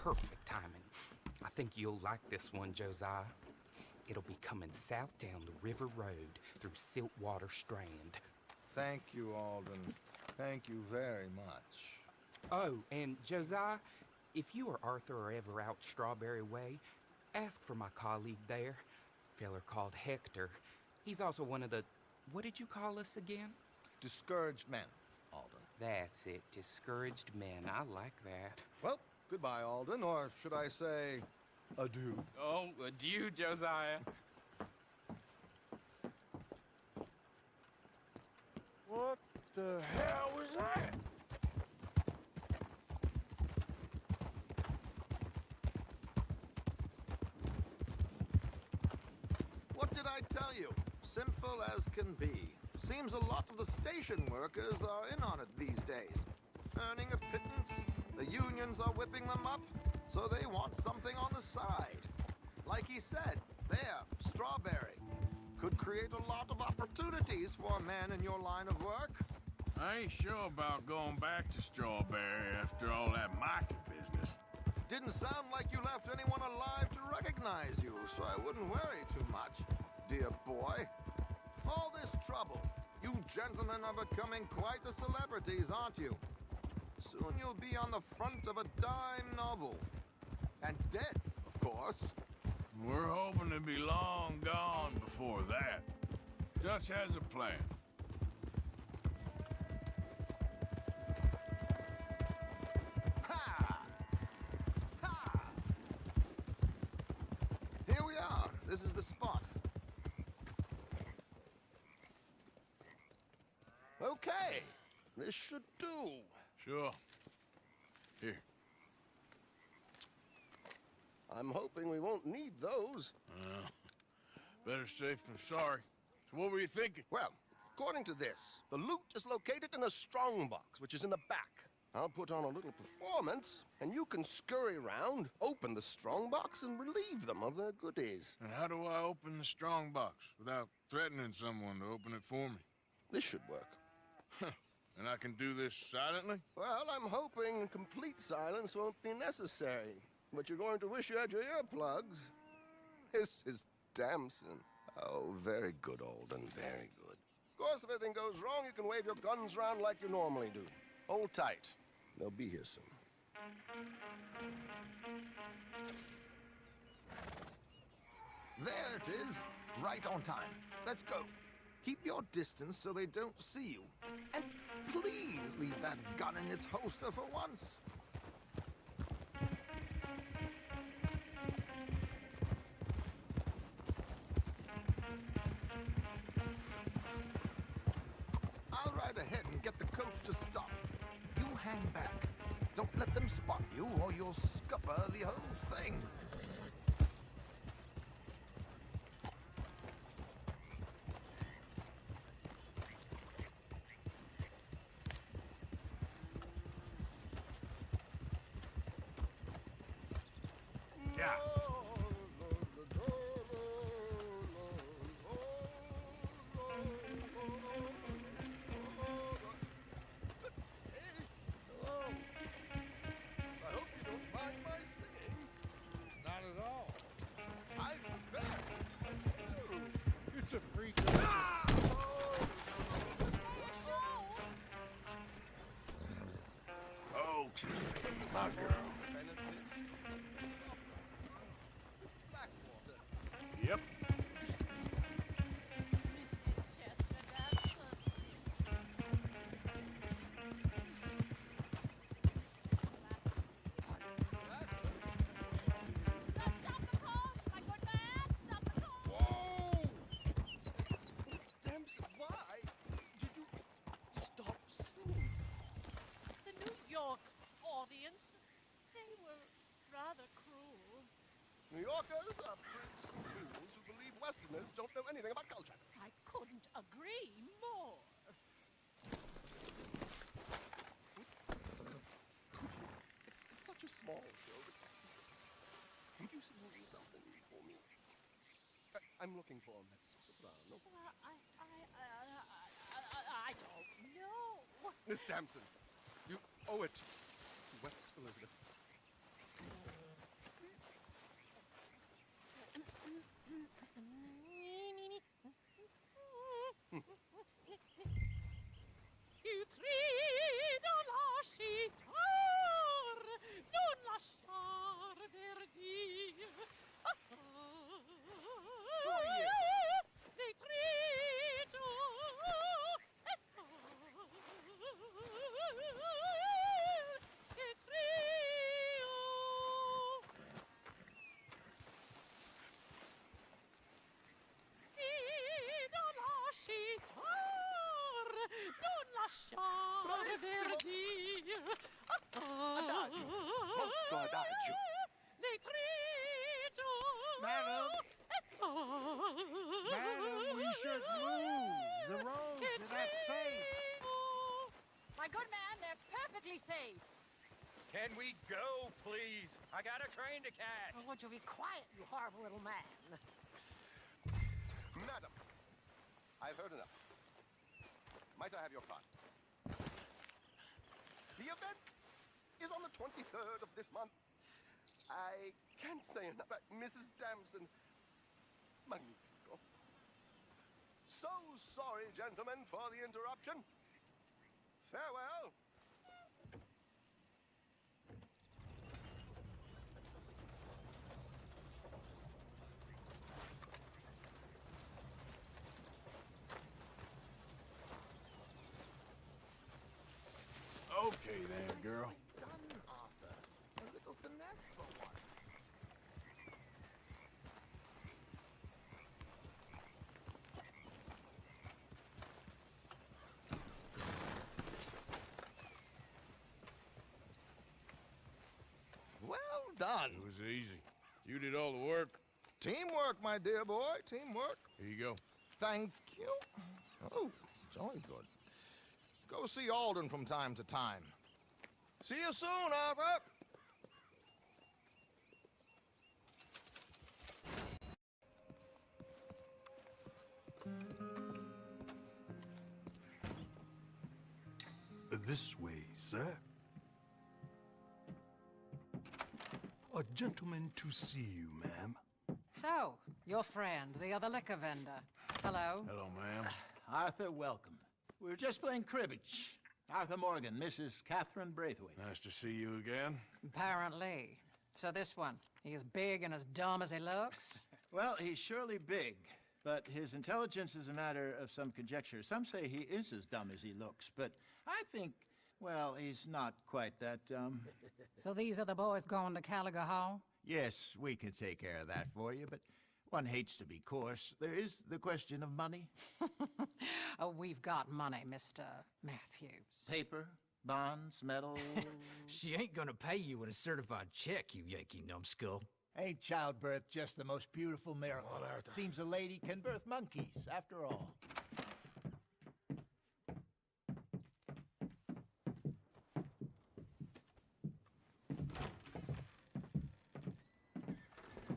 perfect timing. I think you'll like this one, Josiah. It'll be coming south down the river road through Siltwater Strand. Thank you, Alden. Thank you very much. Oh, and Josiah, if you or Arthur are ever out Strawberry Way, ask for my colleague there, feller called Hector. He's also one of the... What did you call us again? Discouraged men, Alden. That's it, discouraged men. I like that. Well, goodbye, Alden, or should I say, adieu. Oh, adieu, Josiah. What the hell was that? What did I tell you? Simple as can be. Seems a lot of the station workers are in on it these days. Earning a pittance, the unions are whipping them up, so they want something on the side. Like he said, there, Strawberry. Could create a lot of opportunities for a man in your line of work. I ain't sure about going back to Strawberry after all that market business. Didn't sound like you left anyone alive to recognize you, so I wouldn't worry too much, dear boy. All this trouble. You gentlemen are becoming quite the celebrities, aren't you? Soon you'll be on the front of a dime novel. And dead, of course. We're hoping to be long gone before that. Dutch has a plan. Ha! Ha! Here we are. This is the spot. Okay. This should do. Sure. Here. I'm hoping we won't need those. Better safe than sorry. So what were you thinking? Well, according to this, the loot is located in a strongbox, which is in the back. I'll put on a little performance, and you can scurry around, open the strongbox, and relieve them of their goodies. And how do I open the strong box without threatening someone to open it for me? This should work. And I can do this silently? Well, I'm hoping complete silence won't be necessary. But you're going to wish you had your earplugs. This is Damson. Oh, very good, Alden, very good. Of course, if anything goes wrong, you can wave your guns around like you normally do. Hold tight. They'll be here soon. There it is. Right on time. Let's go. Keep your distance so they don't see you. And please leave that gun in its holster for once. I'll ride ahead and get the coach to stop. You hang back. Don't let them spot you or you'll scupper the whole thing. Yeah. Not at all. I'm the best. It's a freak. Okay, my girl. Yep. Mrs. Chester Danson. Stop the car! My good man! Stop the car! Whoa! Miss Damson, why did you stop singing? The New York audience, they were rather cruel. New Yorkers are pricks and fools who believe Westerners don't know anything about culture. I couldn't agree more. It's such a small show, but could you sing something for me? I'm looking for a mezzo-soprano. Well, I don't know. Miss Damson, you owe it to West Elizabeth. me! Can we go, please? I got a train to catch. Oh, would you be quiet, you horrible little man? Madam, I've heard enough. Might I have your card? The event is on the 23rd of this month. I can't say enough about Mrs. Damson. Magnifico. So sorry, gentlemen, for the interruption. Farewell. Okay then, girl. Done, Arthur. A little finesse for once. Well done. It was easy. You did all the work. Teamwork, my dear boy. Teamwork. Here you go. Thank you. Oh, jolly good. Go see Alden from time to time. See you soon, Arthur. This way, sir. A gentleman to see you, ma'am. So, your friend, the other liquor vendor. Hello. Hello, ma'am. Arthur, welcome. We were just playing cribbage. Arthur Morgan, Mrs. Catherine Braithwaite. Nice to see you again. Apparently. So this one, he is big and as dumb as he looks? Well, he's surely big, but his intelligence is a matter of some conjecture. Some say he is as dumb as he looks, but I think, well, he's not quite that dumb. So these are the boys going to Caliga Hall? Yes, we can take care of that for you, but one hates to be coarse. There is the question of money. Oh, we've got money, Mr. Matthews. Paper, bonds, metal. She ain't gonna pay you in a certified check, you Yankee numbskull. Ain't childbirth just the most beautiful miracle? Well, Arthur. Seems a lady can birth monkeys, after all.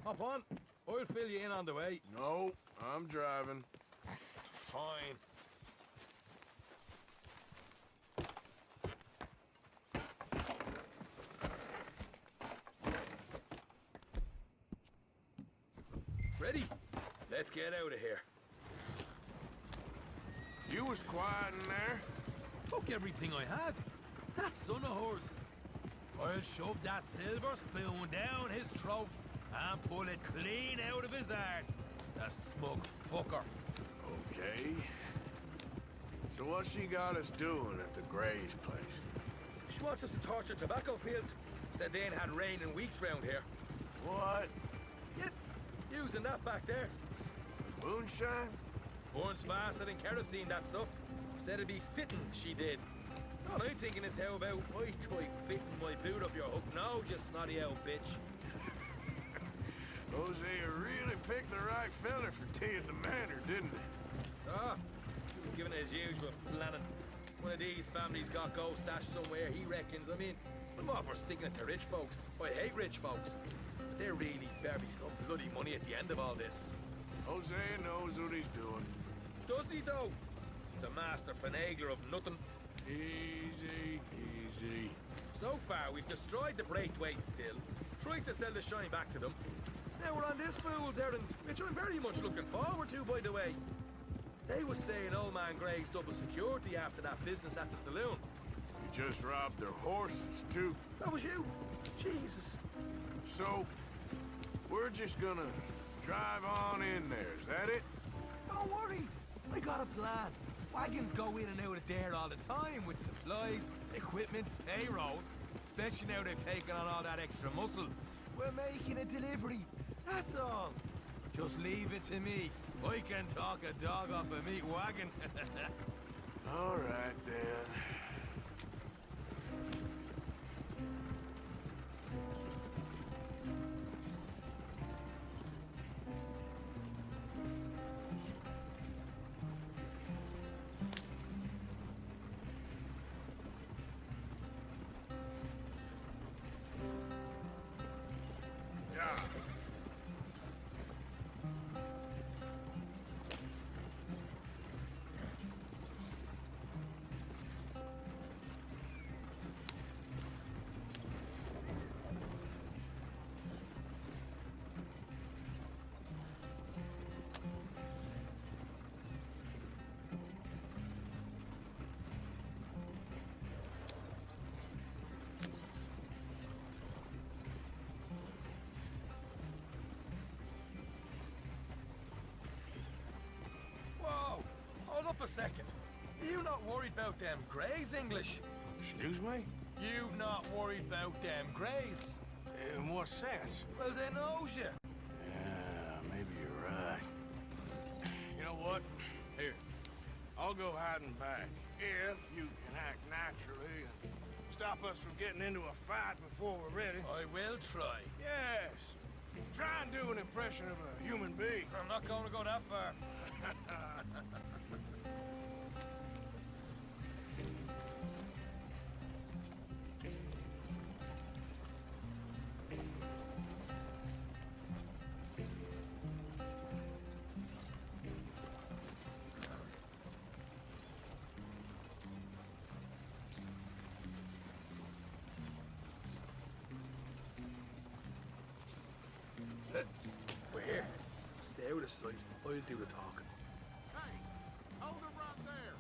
Hop on. I'll fill you in on the way. No, I'm driving. Fine. Ready? Let's get out of here. You was quiet in there. Took everything I had. That son of hers. I'll shove that silver spoon down his throat and pull it clean out of his arse. The smug fucker. Okay. So what she got us doing at the Gray's place? She wants us to torture tobacco fields. Said they ain't had rain in weeks round here. What? Yet, using that back there. Moonshine? Burns faster than kerosene, that stuff. Said it'd be fitting, she did. All I'm thinking is how about I try fitting my boot up your hook now, you snotty old bitch. Hosea really picked the right fella for tea at the manor, didn't he? Ah, he was giving it his usual flannin'. One of these families got gold stashed somewhere, he reckons. I mean, I'm all for sticking it to rich folks. I hate rich folks. But there really better be some bloody money at the end of all this. Hosea knows what he's doing. Does he, though? The master finagler of nothing. Easy, easy. So far, we've destroyed the Braithwaite still, tried to sell the shine back to them. Now we're on this fool's errand, which I'm very much looking forward to, by the way. They was saying old man Gray's double security after that business at the saloon. You just robbed their horses, too. That was you? Jesus. So, we're just gonna drive on in there, is that it? Don't worry, I got a plan. Wagons go in and out of there all the time with supplies, equipment, payroll. Especially now they've taken on all that extra muscle. We're making a delivery, that's all. Just leave it to me. I can talk a dog off a meat wagon. All right, then. You not worried about them greys, English? Excuse me? You not worried about them greys? In what sense? Well, they knows you. Yeah, maybe you're right. You know what? Here, I'll go hiding back. If you can act naturally and stop us from getting into a fight before we're ready. I will try. Yes. Try and do an impression of a human being. I'm not going to go that far. We're here. Stay out of sight. I'll do the talking. Hey, hold it right there.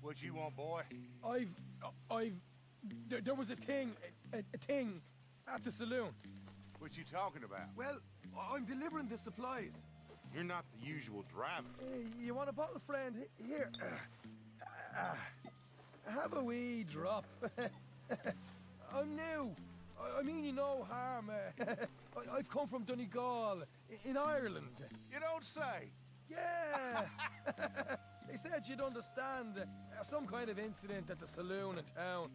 What you want, boy? There was a thing at the saloon. What you talking about? Well, I'm delivering the supplies. You're not the usual driver. You want a bottle, friend? Here. Have a wee drop. I'm new. I mean you no harm. I've come from Donegal, in Ireland. You don't say. Yeah. They said you'd understand some kind of incident at the saloon in town.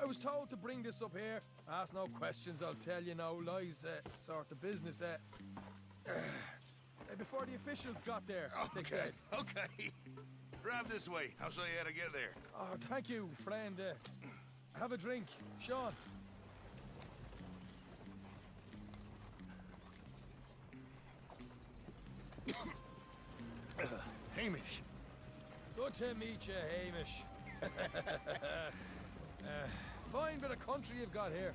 I was told to bring this up here. Ask no questions, I'll tell you no lies, sort of business. Before the officials got there, they said. Okay. Drive this way. I'll show you how to get there. Oh, thank you, friend. Have a drink, Sean. Hamish. Good to meet you, Hamish. Fine bit of country you've got here.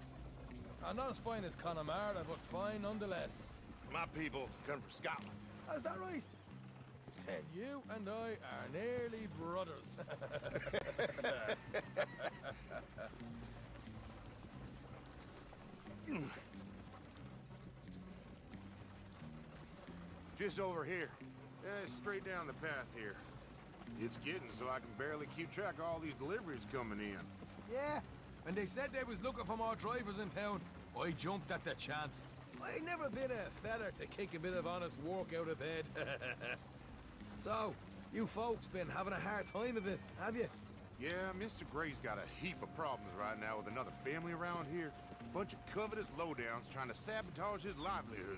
Not as fine as Connemara, but fine nonetheless. My people come from Scotland. Is that right? Then you and I are nearly brothers. Just over here. Straight down the path here. It's getting so I can barely keep track of all these deliveries coming in. Yeah, and they said they was looking for more drivers in town. I jumped at the chance. I ain't never been a feller to kick a bit of honest work out of bed. So, you folks been having a hard time of it, have you? Yeah, Mr. Gray's got a heap of problems right now with another family around here. Bunch of covetous lowdowns trying to sabotage his livelihood.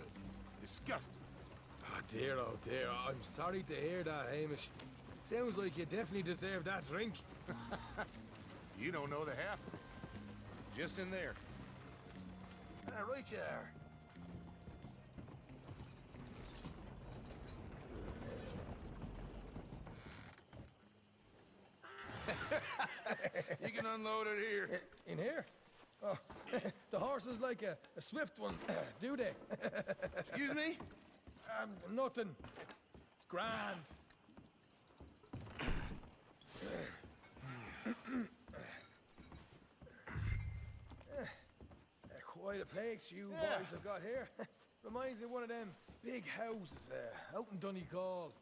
Disgusting. Oh dear, I'm sorry to hear that, Hamish. Sounds like you definitely deserve that drink. You don't know the half of it. Just in there. Right you are. You can unload it here. In here? Oh, the horse is like a swift one, do they? Excuse me? Nothing. It's grand. Quite a place you boys have got here. Reminds me of one of them big houses out in Donegal.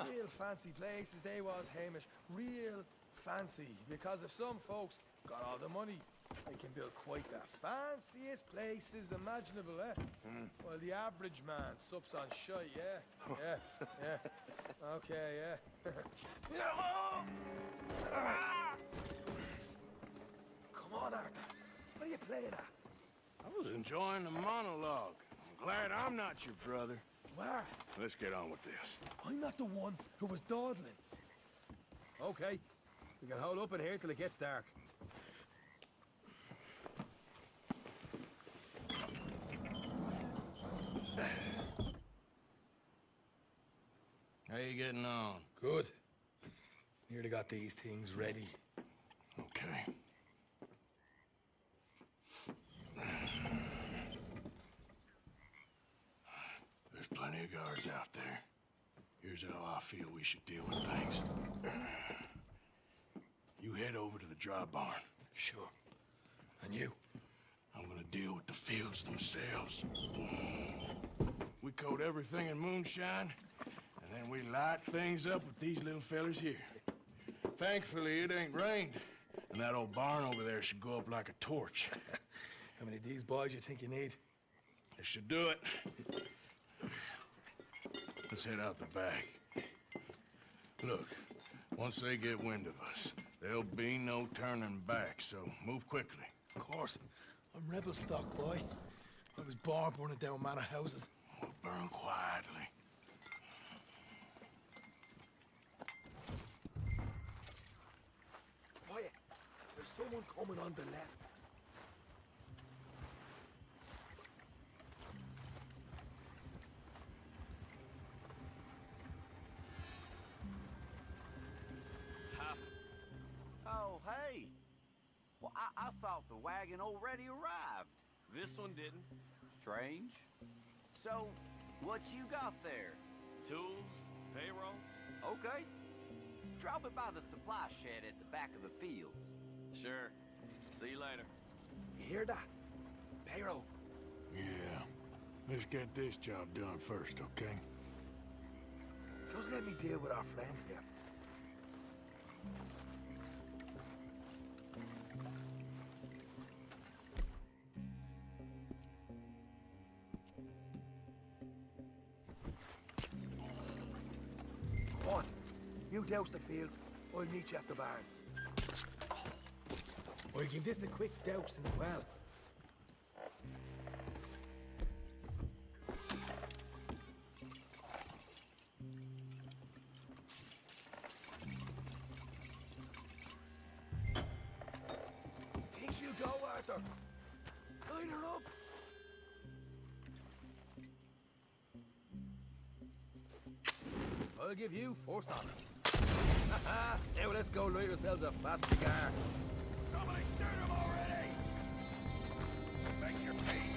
Real fancy places they was, Hamish. Real fancy. Because if some folks got all the money, they can build quite the fanciest places imaginable, While the average man sups on shite, yeah. Okay, Come on, Arthur. What are you playing at? I was enjoying the monologue. I'm glad I'm not your brother. Where? Let's get on with this. I'm not the one who was dawdling. Okay. We can hold up in here till it gets dark. How you getting on? Good. Nearly got these things ready. Okay. There's plenty of guards out there. Here's how I feel we should deal with things. You head over to the dry barn. Sure. And you? I'm gonna deal with the fields themselves. We coat everything in moonshine, and then we light things up with these little fellers here. Thankfully, it ain't rained, and that old barn over there should go up like a torch. How many of these boys you think you need? This should do it. Let's head out the back. Look, once they get wind of us, there'll be no turning back, so move quickly. Of course. I'm rebel stock, boy. I was born burning down manor houses. We'll burn quietly. Quiet. There's someone coming on the left. Oh, hey. Well, I thought the wagon already arrived. This one didn't. Strange. So, what you got there? Tools, payroll. Okay. Drop it by the supply shed at the back of the fields. Sure. See you later. You hear that? Payroll. Yeah. Let's get this job done first, okay? Just let me deal with our friend here. Come on. You douse the fields. I'll meet you at the barn. I'll give this a quick dousing as well. Think she'll go, Arthur? Line her up. I'll give you first honors. Now let's go light yourselves a fat cigar. Somebody shoot him already! Make your peace.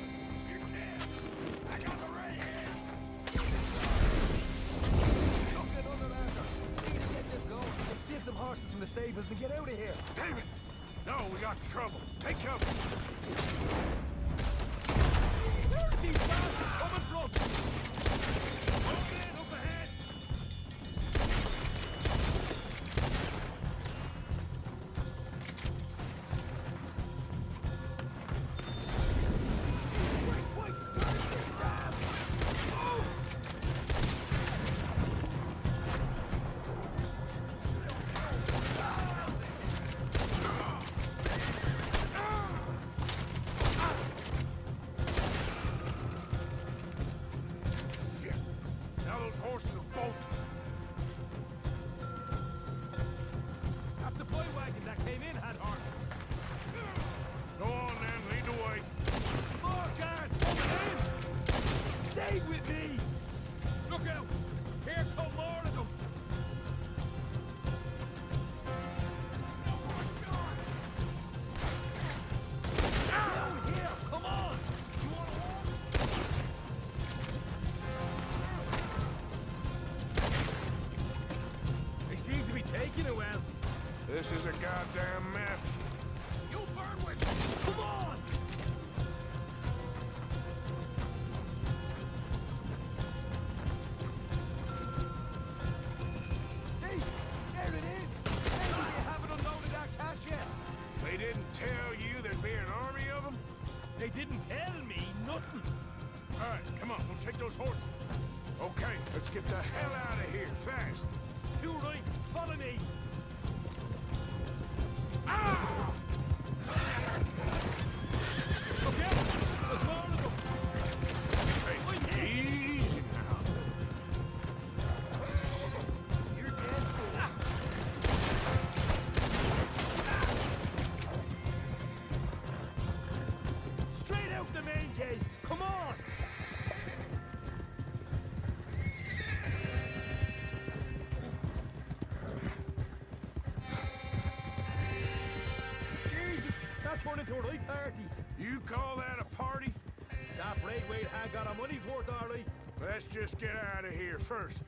You're dead. I got the right hand. Don't get under, Arthur. We need to get this going. Let's steal some horses from the stables and get out of here. David! No, we got trouble. Take cover. Where are these bastards coming from? Hold in, up ahead. Wait, turn this damn! Oh! Shit. Now those horses are bolting. That supply wagon that came in had horses. Go on, then. Lead the way. More guards coming in! Stay with me! Look out! Here come more of them! Down here! Come on! You wanna walk? They seem to be taking it well. This is a goddamn mess. You burn with! Come on! See? There it is! Maybe you haven't unloaded that cash yet. They didn't tell you there'd be an army of them? They didn't tell me nothing. All right, come on. We'll take those horses. Okay, let's get the hell out of here, fast. You right. Follow me. Ah! Look out! There's more of them. Hey, easy now. You're dead. Straight out the main gate. Come on! Jesus, that turned into a right party. You call that a party? That Braithwaite had got our money's worth, all right. Let's just get out of here first.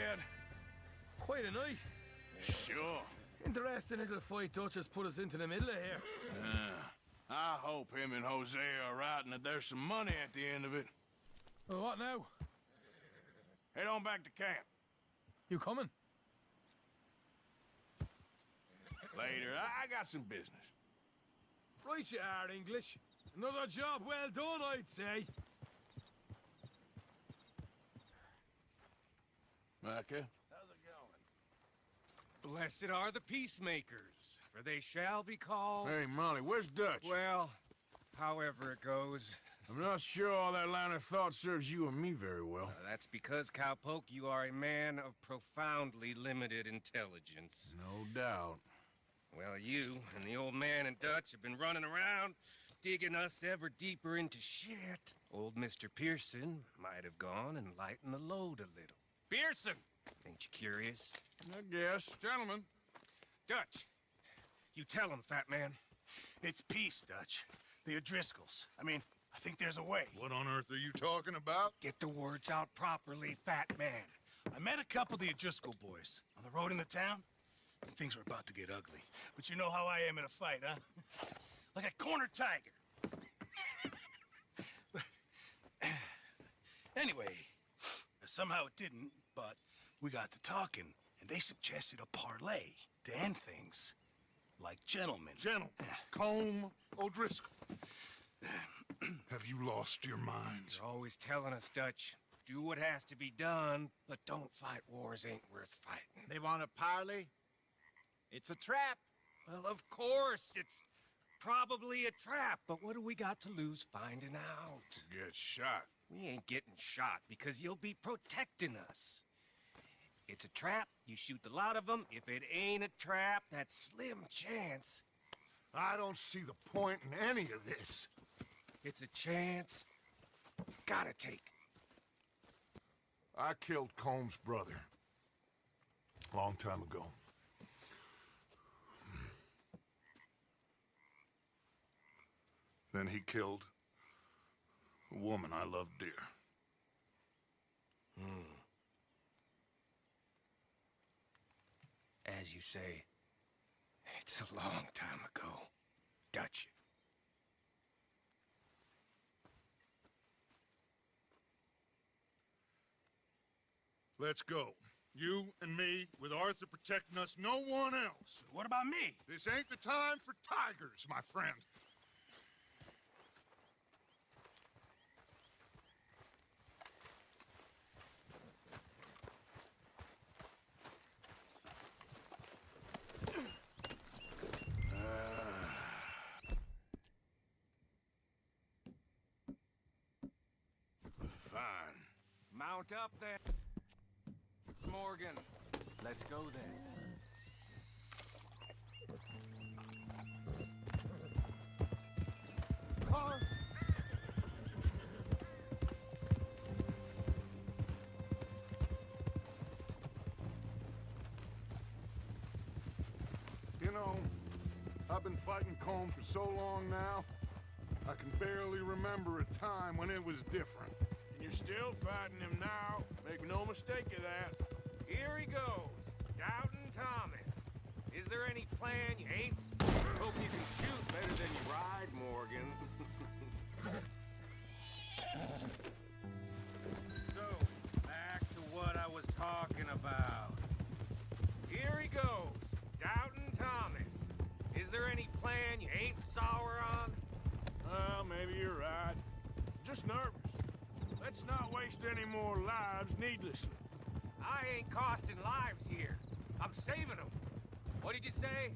yet? Quite a night. Sure. Interesting little fight Dutch has put us into the middle of here. I hope him and Jose are right and that there's some money at the end of it. Well, what now? Head on back to camp. You coming? Later. I got some business. Right you are, English. Another job well done, I'd say. Micah? Blessed are the peacemakers, for they shall be called... Hey, Molly, where's Dutch? Well, however it goes. I'm not sure all that line of thought serves you and me very well. That's because, Cowpoke, you are a man of profoundly limited intelligence. No doubt. Well, you and the old man and Dutch have been running around, digging us ever deeper into shit. Old Mr. Pearson might have gone and lightened the load a little. Pearson! Ain't you curious? I guess. Gentlemen. Dutch, you tell him, fat man. It's peace, Dutch. The O'Driscolls. I mean, I think there's a way. What on earth are you talking about? Get the words out properly, fat man. I met a couple of the O'Driscoll boys on the road into town, and things were about to get ugly. But you know how I am in a fight, huh? Like a cornered tiger. Anyway, somehow it didn't, but we got to talking, and they suggested a parlay to end things. Like gentlemen. Gentlemen. Combe O'Driscoll. Have you lost your minds? You're always telling us, Dutch. Do what has to be done, but don't fight wars ain't worth fighting. They want a parley? It's a trap. Well, of course, it's probably a trap, but what do we got to lose finding out? Get shot. We ain't getting shot because you'll be protecting us. It's a trap, you shoot the lot of them. If it ain't a trap, that's slim chance. I don't see the point in any of this. It's a chance you've gotta take. I killed Combs' brother. A long time ago. Then he killed a woman I loved dear. As you say, it's a long time ago, Dutch. Let's go. You and me, with Arthur protecting us, no one else. What about me? This ain't the time for tigers, my friend. Fine. Mount up there, Morgan. Let's go then. You know, I've been fighting Colm for so long now, I can barely remember a time when it was different. And you're still fighting him now. Make no mistake of that. Here he goes, Doubting Thomas. Is there any plan you ain't? Hope you can shoot better than you ride, Morgan. So, back to what I was talking about. Here he goes, Doubting Thomas. Is there any plan you ain't sour on? Well, maybe you're right. Just nervous. Let's not waste any more lives needlessly. I ain't costing lives here. I'm saving them. What did you say?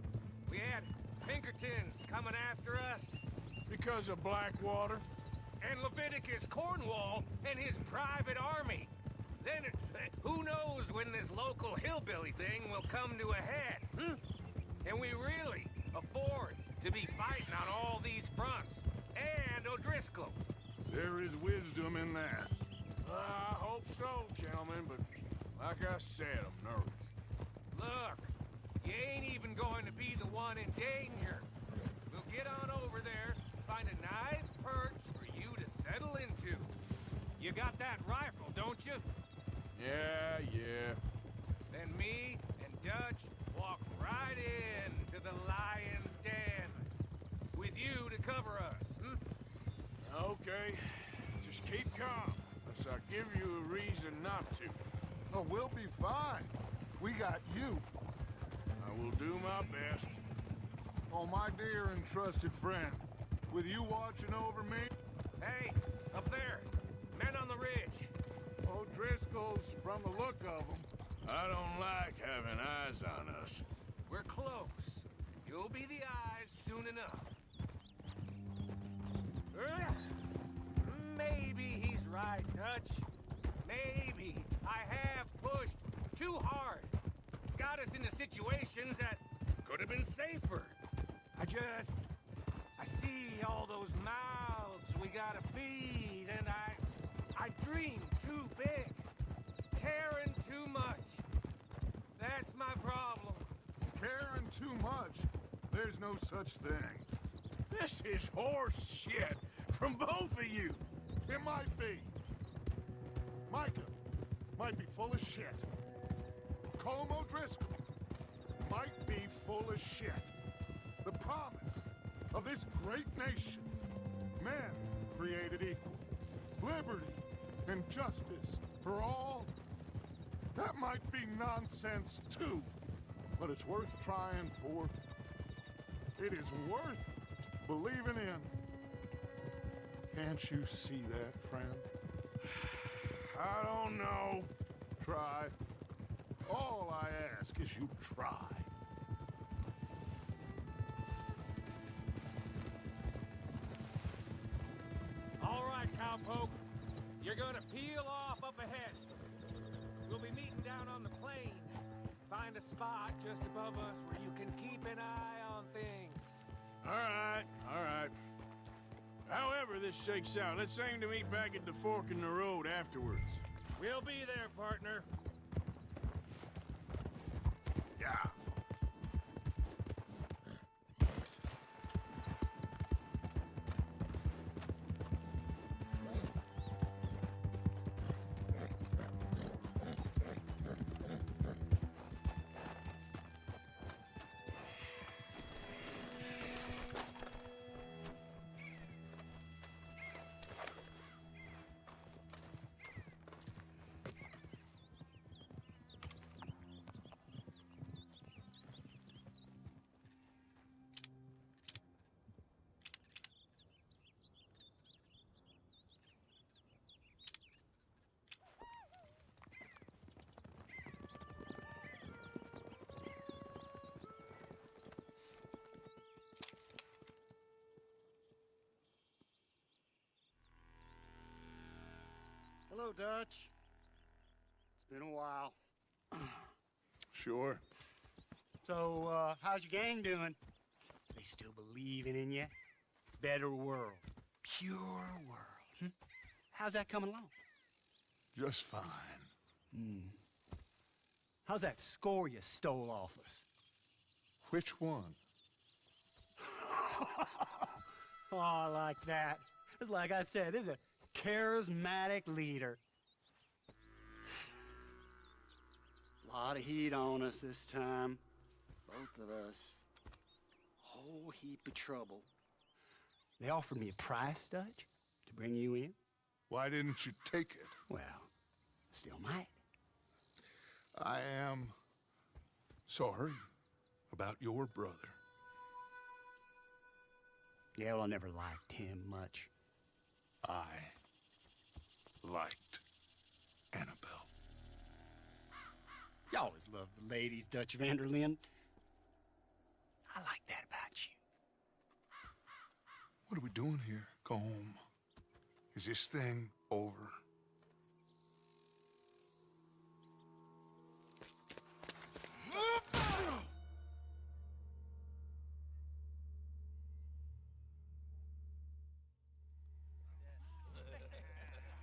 We had Pinkertons coming after us? Because of Blackwater? And Leviticus Cornwall and his private army. Then, who knows when this local hillbilly thing will come to a head, Can we really afford to be fighting on all these fronts? And O'Driscoll. There is wisdom in that. I hope so, gentlemen, but like I said, I'm nervous. Look, you ain't even going to be the one in danger. We'll get on over there, find a nice perch for you to settle into. You got that rifle, don't you? Yeah. Keep calm, unless I give you a reason not to. Oh, we'll be fine. We got you. I will do my best. Oh, my dear and trusted friend. With you watching over me... Hey, up there. Men on the ridge. O'Driscoll's, from the look of them. I don't like having eyes on us. We're close. You'll be the eyes soon enough. Maybe he's right, Dutch. Maybe I have pushed too hard. Got us into situations that could have been safer. I see all those mouths we gotta feed, and I dream too big. Caring too much. That's my problem. Caring too much? There's no such thing. This is horse shit from both of you. It might be. Micah might be full of shit. Colm O'Driscoll might be full of shit. The promise of this great nation. Men created equal. Liberty and justice for all. That might be nonsense too. But it's worth trying for. It is worth believing in. Can't you see that, friend? I don't know. Try. All I ask is you try. All right, cowpoke. You're gonna peel off up ahead. We'll be meeting down on the plain. Find a spot just above us where you can keep an eye on things. All right. However this shakes out, let's aim to meet back at the fork in the road afterwards. We'll be there, partner. Yeah. Hello, Dutch. It's been a while. Sure. So, how's your gang doing? They still believing in you? Better world. Pure world. How's that coming along? Just fine. How's that score you stole off us? Which one? Oh, I like that. It's like I said, this is a charismatic leader. Lot of heat on us this time. Both of us. Whole heap of trouble. They offered me a price, Dutch, to bring you in. Why didn't you take it? Well, still might. I am sorry about your brother. Yeah, well, I never liked him much. I liked Annabelle. You always loved the ladies, Dutch van der Linde. I like that about you. What are we doing here, Colm? Is this thing over?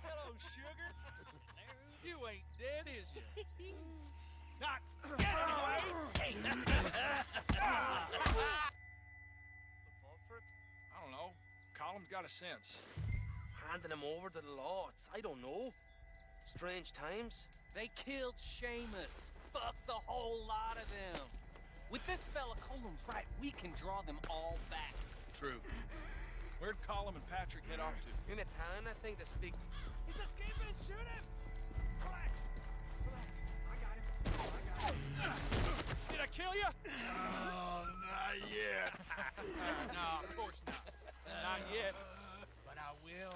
Hello, sugar. You ain't dead, is you? Not anyway. Fulford? I don't know. Colum's got a sense. Handing him over to the lords. I don't know. Strange times. They killed Seamus. Fuck the whole lot of them. With this fella Colum's right, we can draw them all back. True. Where'd Colum and Patrick head off to? In a town, I think, to speak. He's escaping! Shoot him! Relax! Relax. I got him. Did I kill you? Oh, not yet. No, of course not. Not yet. But I will.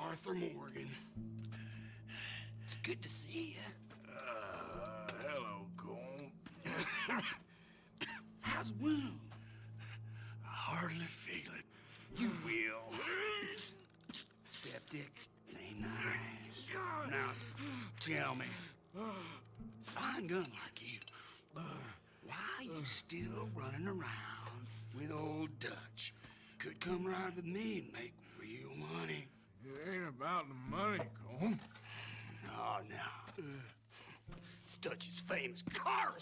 Arthur Morgan. It's good to see you. Hello, Colm. How's the wound? I hardly feel it. You will. Septic. Ain't nice. Now, tell me, fine gun like you, why you still running around with old Dutch? Could come ride with me and make real money. It ain't about the money, Colm. No. It's Dutch's famous car.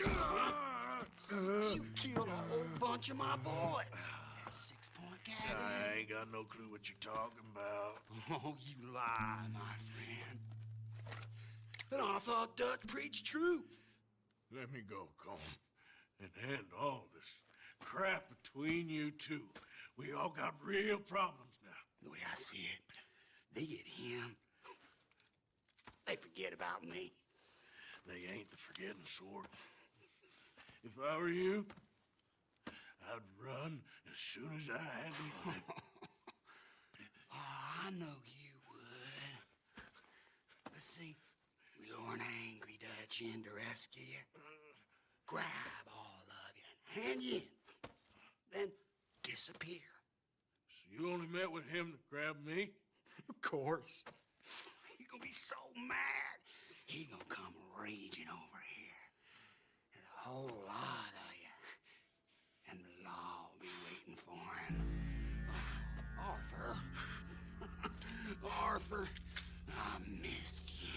You killed a whole bunch of my boys. 6-point gag. I ain't got no clue what you're talking about. Oh, you lie, my friend. But I thought Dutch preached truth. Let me go, Colm, and end all this crap between you two. We all got real problems now. The way I see it, they get him. They forget about me. They ain't the forgetting sort. If I were you, I'd run as soon as I had the money. Oh, I know you would. But see, we lure an angry Dutch in to rescue you. Grab all of you and hand you in. Then disappear. So you only met with him to grab me? Of course. He gonna be so mad. He gonna come raging over here. And a whole lot of you. And the law will be waiting for him. Arthur. Arthur, I missed you.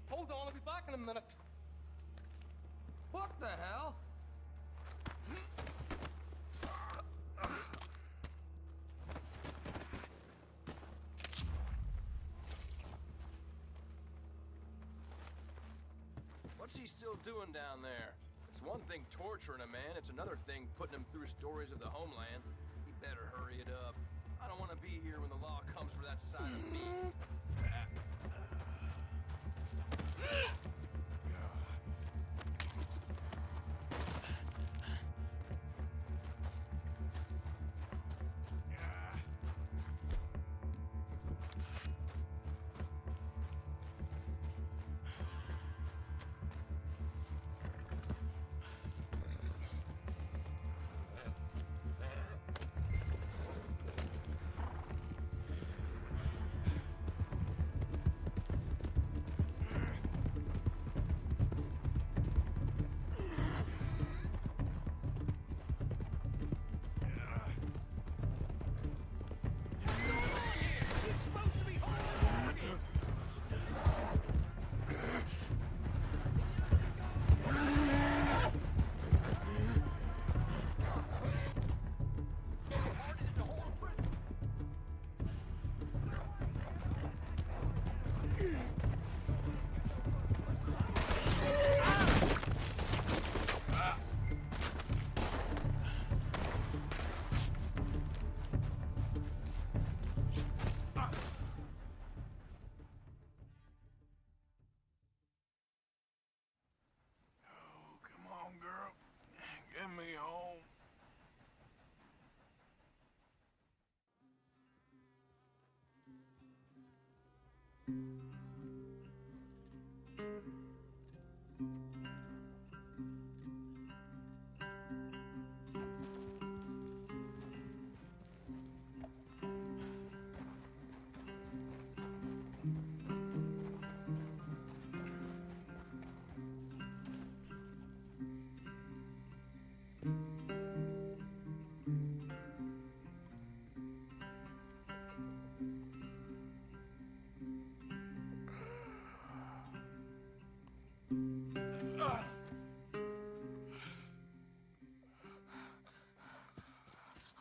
Hold on, I'll be back in a minute. What the hell? What's he still doing down there? It's one thing torturing a man, it's another thing putting him through stories of the homeland. He better hurry it up. I don't want to be here when the law comes for that side of me. Me home.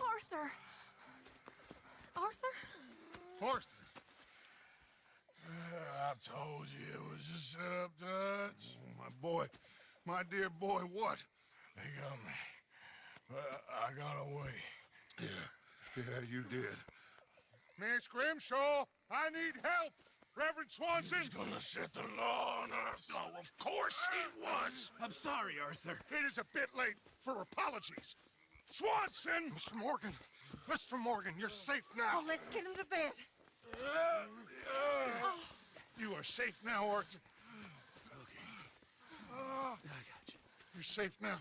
Arthur! Arthur? Arthur! I told you it was a setup, Dutch. My boy, my dear boy, what? They got me. But I got away. Yeah, you did. Miss Grimshaw, I need help! Reverend Swanson! He's gonna set the law on us. Oh, of course he was. I'm sorry, Arthur. It is a bit late for apologies. Swanson! Mr. Morgan! Mr. Morgan, you're safe now. Oh, let's get him to bed. You are safe now, Arthur. Okay. I got you. You're safe now.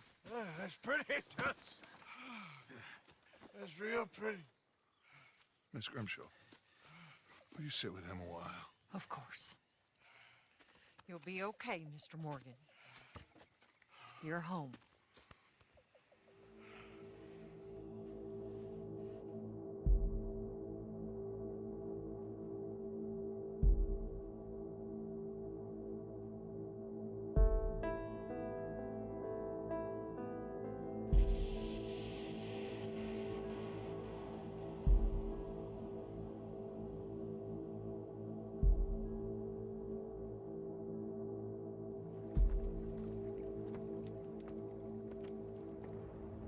That's pretty, Dutch. That's real pretty. Miss Grimshaw, will you sit with him a while? Of course. You'll be okay, Mr. Morgan. You're home.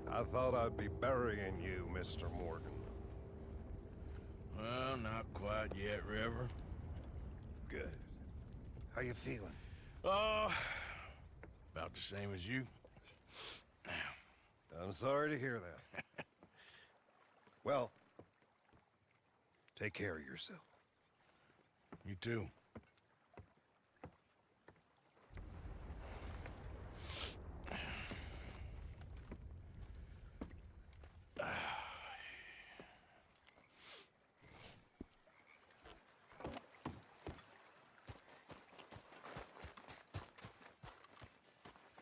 I thought I'd be burying you, Mr. Morgan. Well, not quite yet, River. Good. How you feeling? Oh, about the same as you. I'm sorry to hear that. Well, take care of yourself. You too.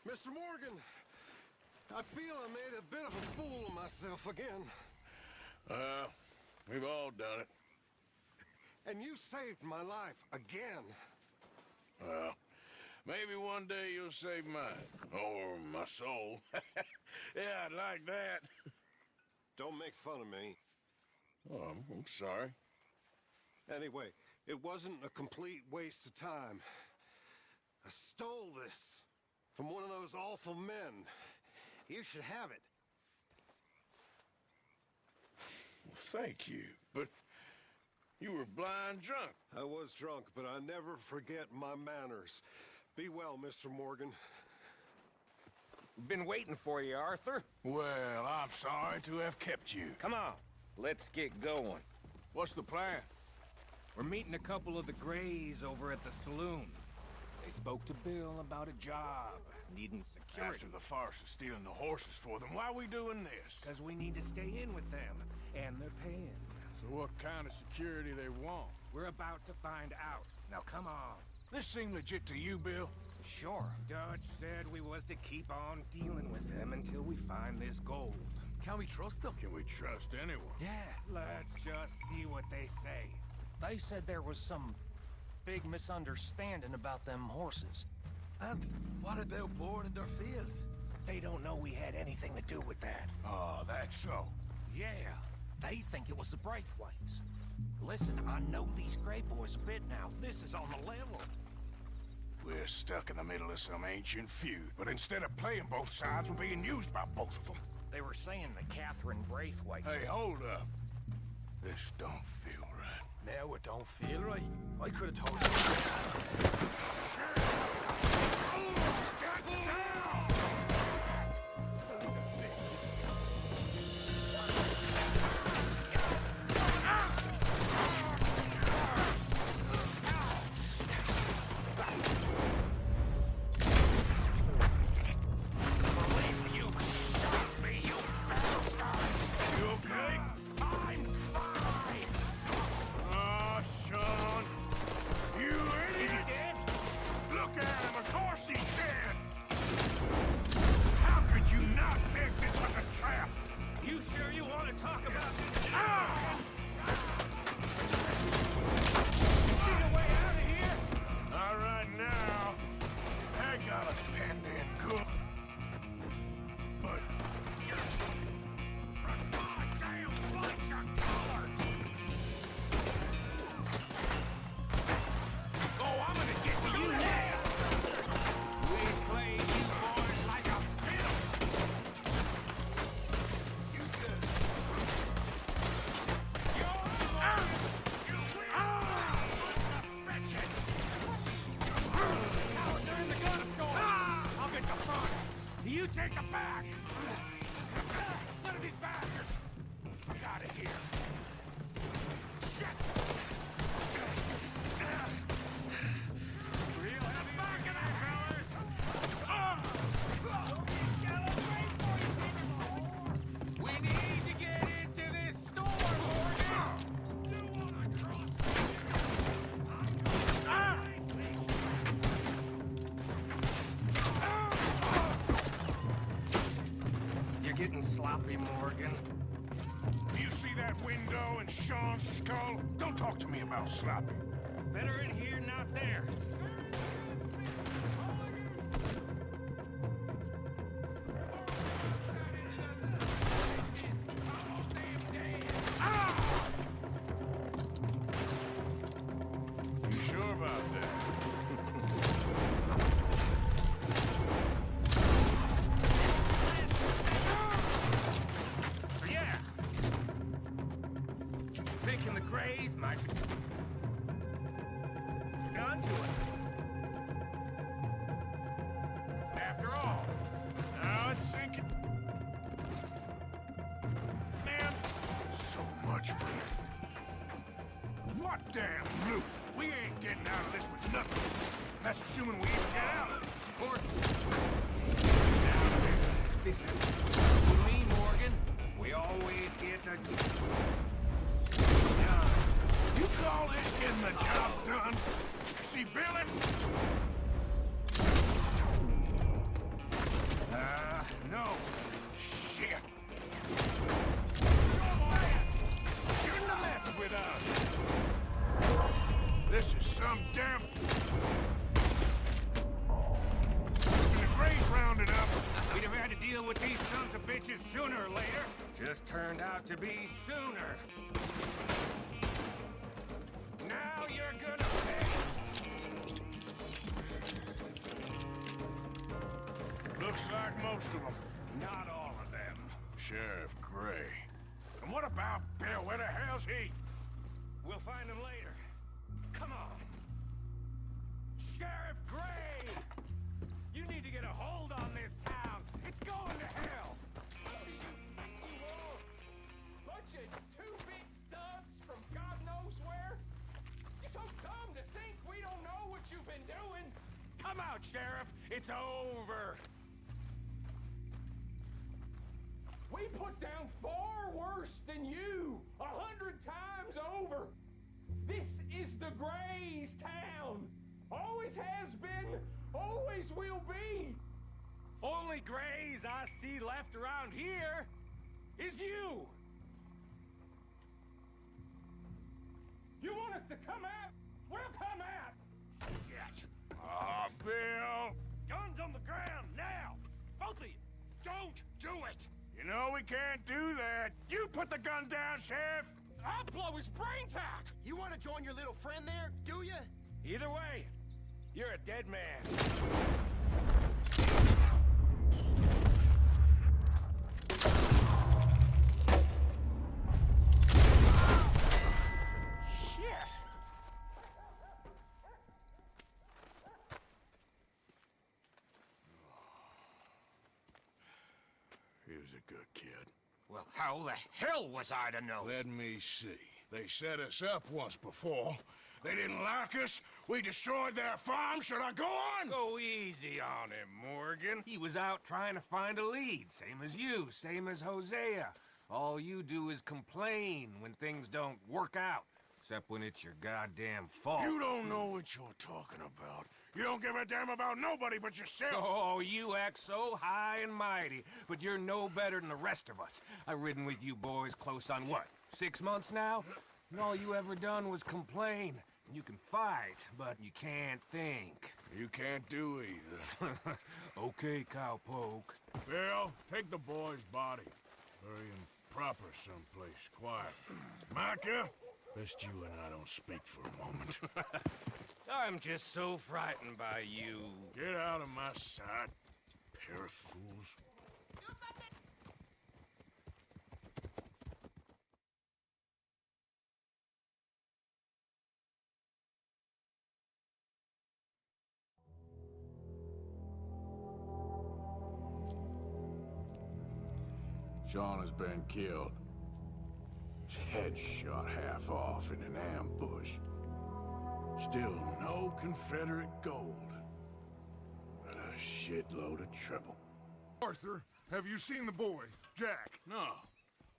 Mr. Morgan, I feel I made a bit of a fool of myself again. We've all done it. And you saved my life again. Well, Maybe one day you'll save mine. Or my soul. Yeah, I'd like that. Don't make fun of me. Oh, I'm sorry. Anyway, it wasn't a complete waste of time. I stole this from one of those awful men. You should have it. Well, thank you, but you were blind drunk. I was drunk, but I never forget my manners. Be well, Mr. Morgan. Been waiting for you, Arthur. Well, I'm sorry to have kept you. Come on, let's get going. What's the plan? We're meeting a couple of the Greys over at the saloon. They spoke to Bill about a job, needing security. After the farce of stealing the horses for them, why are we doing this? Because we need to stay in with them, and they're paying. So what kind of security they want? We're about to find out. Now come on. This seem legit to you, Bill? Sure. Dutch said we was to keep on dealing with them until we find this gold. Can we trust them? Can we trust anyone? Yeah. Let's just see what they say. They said there was some big misunderstanding about them horses. And what about boring their fields? They don't know we had anything to do with that. Oh, that's so. Yeah, they think it was the Braithwaites. Listen, I know these Grey boys a bit now. This is on the level. We're stuck in the middle of some ancient feud, but instead of playing both sides, we're being used by both of them. They were saying that Catherine Braithwaite... Hey, hold up. This don't feel right. Now it don't feel right. I could have told you. Get down! Take them back! None of these bastards! Get out of here! Shit! Real heavy back in there, fellas! We need to get into this store, Morgan! You wanna cross? Getting sloppy, Morgan. Do you see that window in Sean's skull? Don't talk to me about sloppy. Better in here, not there. You sure about that? Thinking the Greys might be onto it. After all, now it's sinking. Man, so much for what damn loot? We ain't getting out of this with nothing. That's assuming we even get out. Of course. This is with me, Morgan. We always get the. You call this getting the job done? See Billy? No. Shit. Shouldn't have messed with us. This is some damn... deal with these sons of bitches sooner or later. Just turned out to be sooner. Now you're gonna pay. Looks like most of them. Not all of them. Sheriff Gray. And what about Bill? Where the hell's he? We'll find him later. Come on. Sheriff Gray! You need to get a hold on this town. It's going to hell. What do you think you are? Bunch of two-bit thugs from God knows where? You're so dumb to think we don't know what you've been doing. Come out, Sheriff. It's over. We put down far worse than you, 100 times over. This is the Grays' town. Always has been, always will be. Only Grays I see left around here is you. You want us to come out? We'll come out. Ah, Bill. Guns on the ground, now. Both of you. Don't do it. You know we can't do that. You put the gun down, Sheriff. I'll blow his brains out. You want to join your little friend there, do you? Either way, you're a dead man. Shit! He was a good kid. Well, how the hell was I to know? Let me see. They set us up once before. They didn't like us. We destroyed their farm. Should I go on? Go easy on him, Morgan. He was out trying to find a lead. Same as you, same as Hosea. All you do is complain when things don't work out. Except when it's your goddamn fault. You don't know what you're talking about. You don't give a damn about nobody but yourself. Oh, you act so high and mighty, but you're no better than the rest of us. I've ridden with you boys close on what, 6 months now? And all you ever done was complain. You can fight, but you can't think. You can't do either. Okay, cowpoke. Bill, take the boy's body. Bury him proper someplace quiet. Micah, best you and I don't speak for a moment. I'm just so frightened by you. Get out of my sight, pair of fools. Sean has been killed. His head shot half off in an ambush. Still no Confederate gold. But a shitload of trouble. Arthur, have you seen the boy, Jack? No.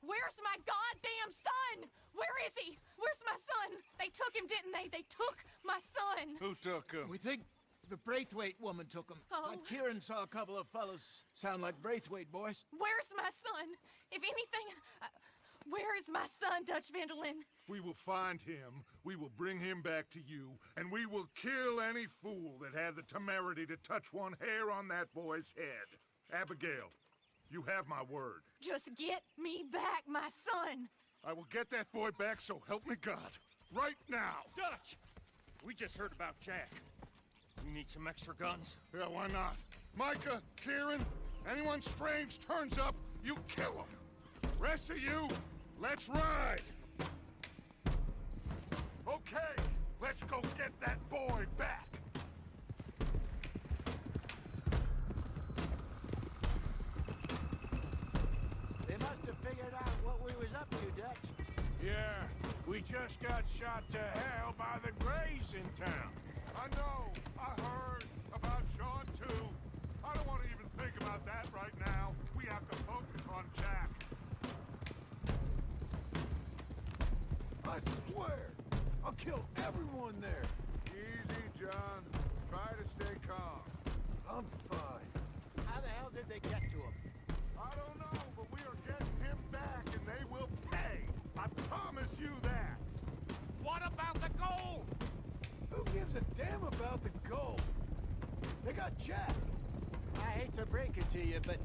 Where's my goddamn son? Where is he? Where's my son? They took him, didn't they? They took my son. Who took him? We think the Braithwaite woman took him. Oh. Kieran saw a couple of fellows sound like Braithwaite boys. Where's my son? If anything, where is my son, Dutch Vanderlyn? We will find him, we will bring him back to you, and we will kill any fool that had the temerity to touch one hair on that boy's head. Abigail, you have my word. Just get me back, my son. I will get that boy back, so help me God. Right now. Dutch! We just heard about Jack. You need some extra guns? Yeah, why not? Micah, Kieran, anyone strange turns up, you kill him. Rest of you, let's ride. Okay, let's go get that boy back. They must have figured out what we was up to, Dutch. Yeah, we just got shot to hell by the Grays in town. I know, I heard about Sean too. I don't want to even think about that right now. We have to focus on Jack. I swear, I'll kill everyone there. Easy, John. Try to stay calm. I'm fine. How the hell did they get to him? I don't know, but we are getting him back and they will pay. I promise you that. What about the gold? Who gives a damn about the gold? They got Jack. I hate to break it to you, but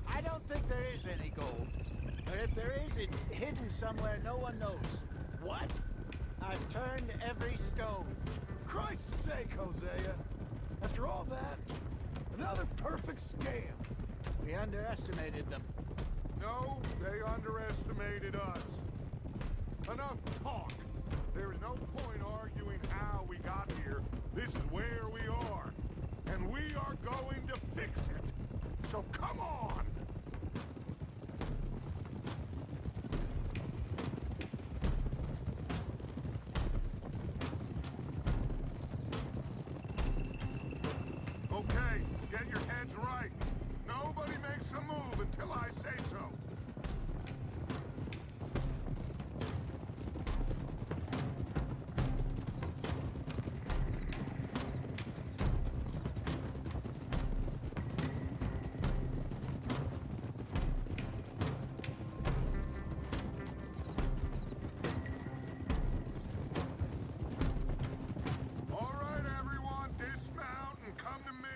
I don't think there is any gold. Or if there is, it's hidden somewhere no one knows. What? I've turned every stone. Christ's sake, Hosea! After all that, another perfect scam. We underestimated them. No, they underestimated us. Enough talk. There is no point arguing how we got here. This is where we are. And we are going to fix it. So come on! Okay, get your heads right. Nobody makes a move until I say so. All right, everyone, dismount and come to me.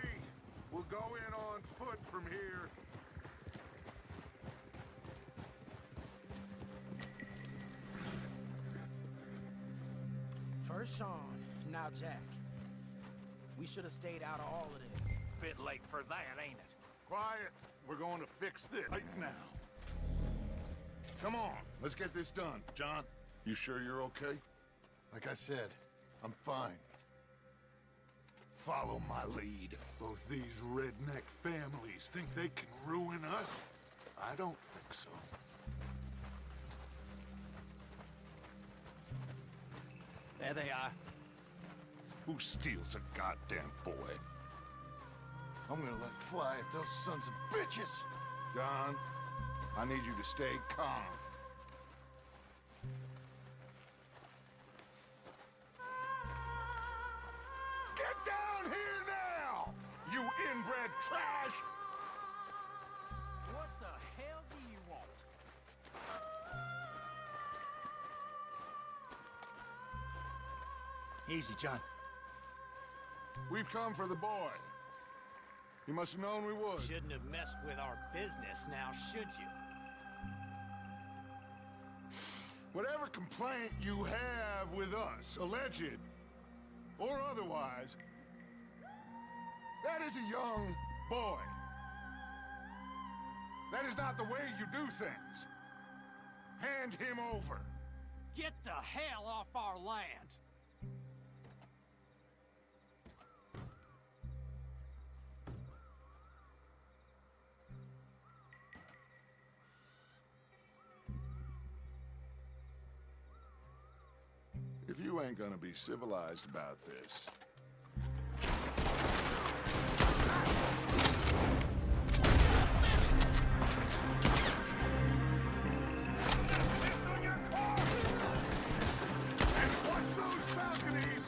We'll go in on foot from here. First Sean, now Jack. We should have stayed out of all of this. Bit late for that, ain't it? Quiet. We're going to fix this right now. Come on, let's get this done. John, you sure you're okay? Like I said, I'm fine. Follow my lead. Both these redneck families think they can ruin us? I don't think so. There they are. Who steals a goddamn boy? I'm gonna let fly at those sons of bitches! Don, I need you to stay calm. Get down here now! You inbred trash! What the hell do you want? Easy, John. We've come for the boy. You must have known we would. Shouldn't have messed with our business now, should you? Whatever complaint you have with us, alleged or otherwise, that is a young boy. That is not the way you do things. Hand him over. Get the hell off our land! If you ain't gonna be civilized about this. And watch those balconies!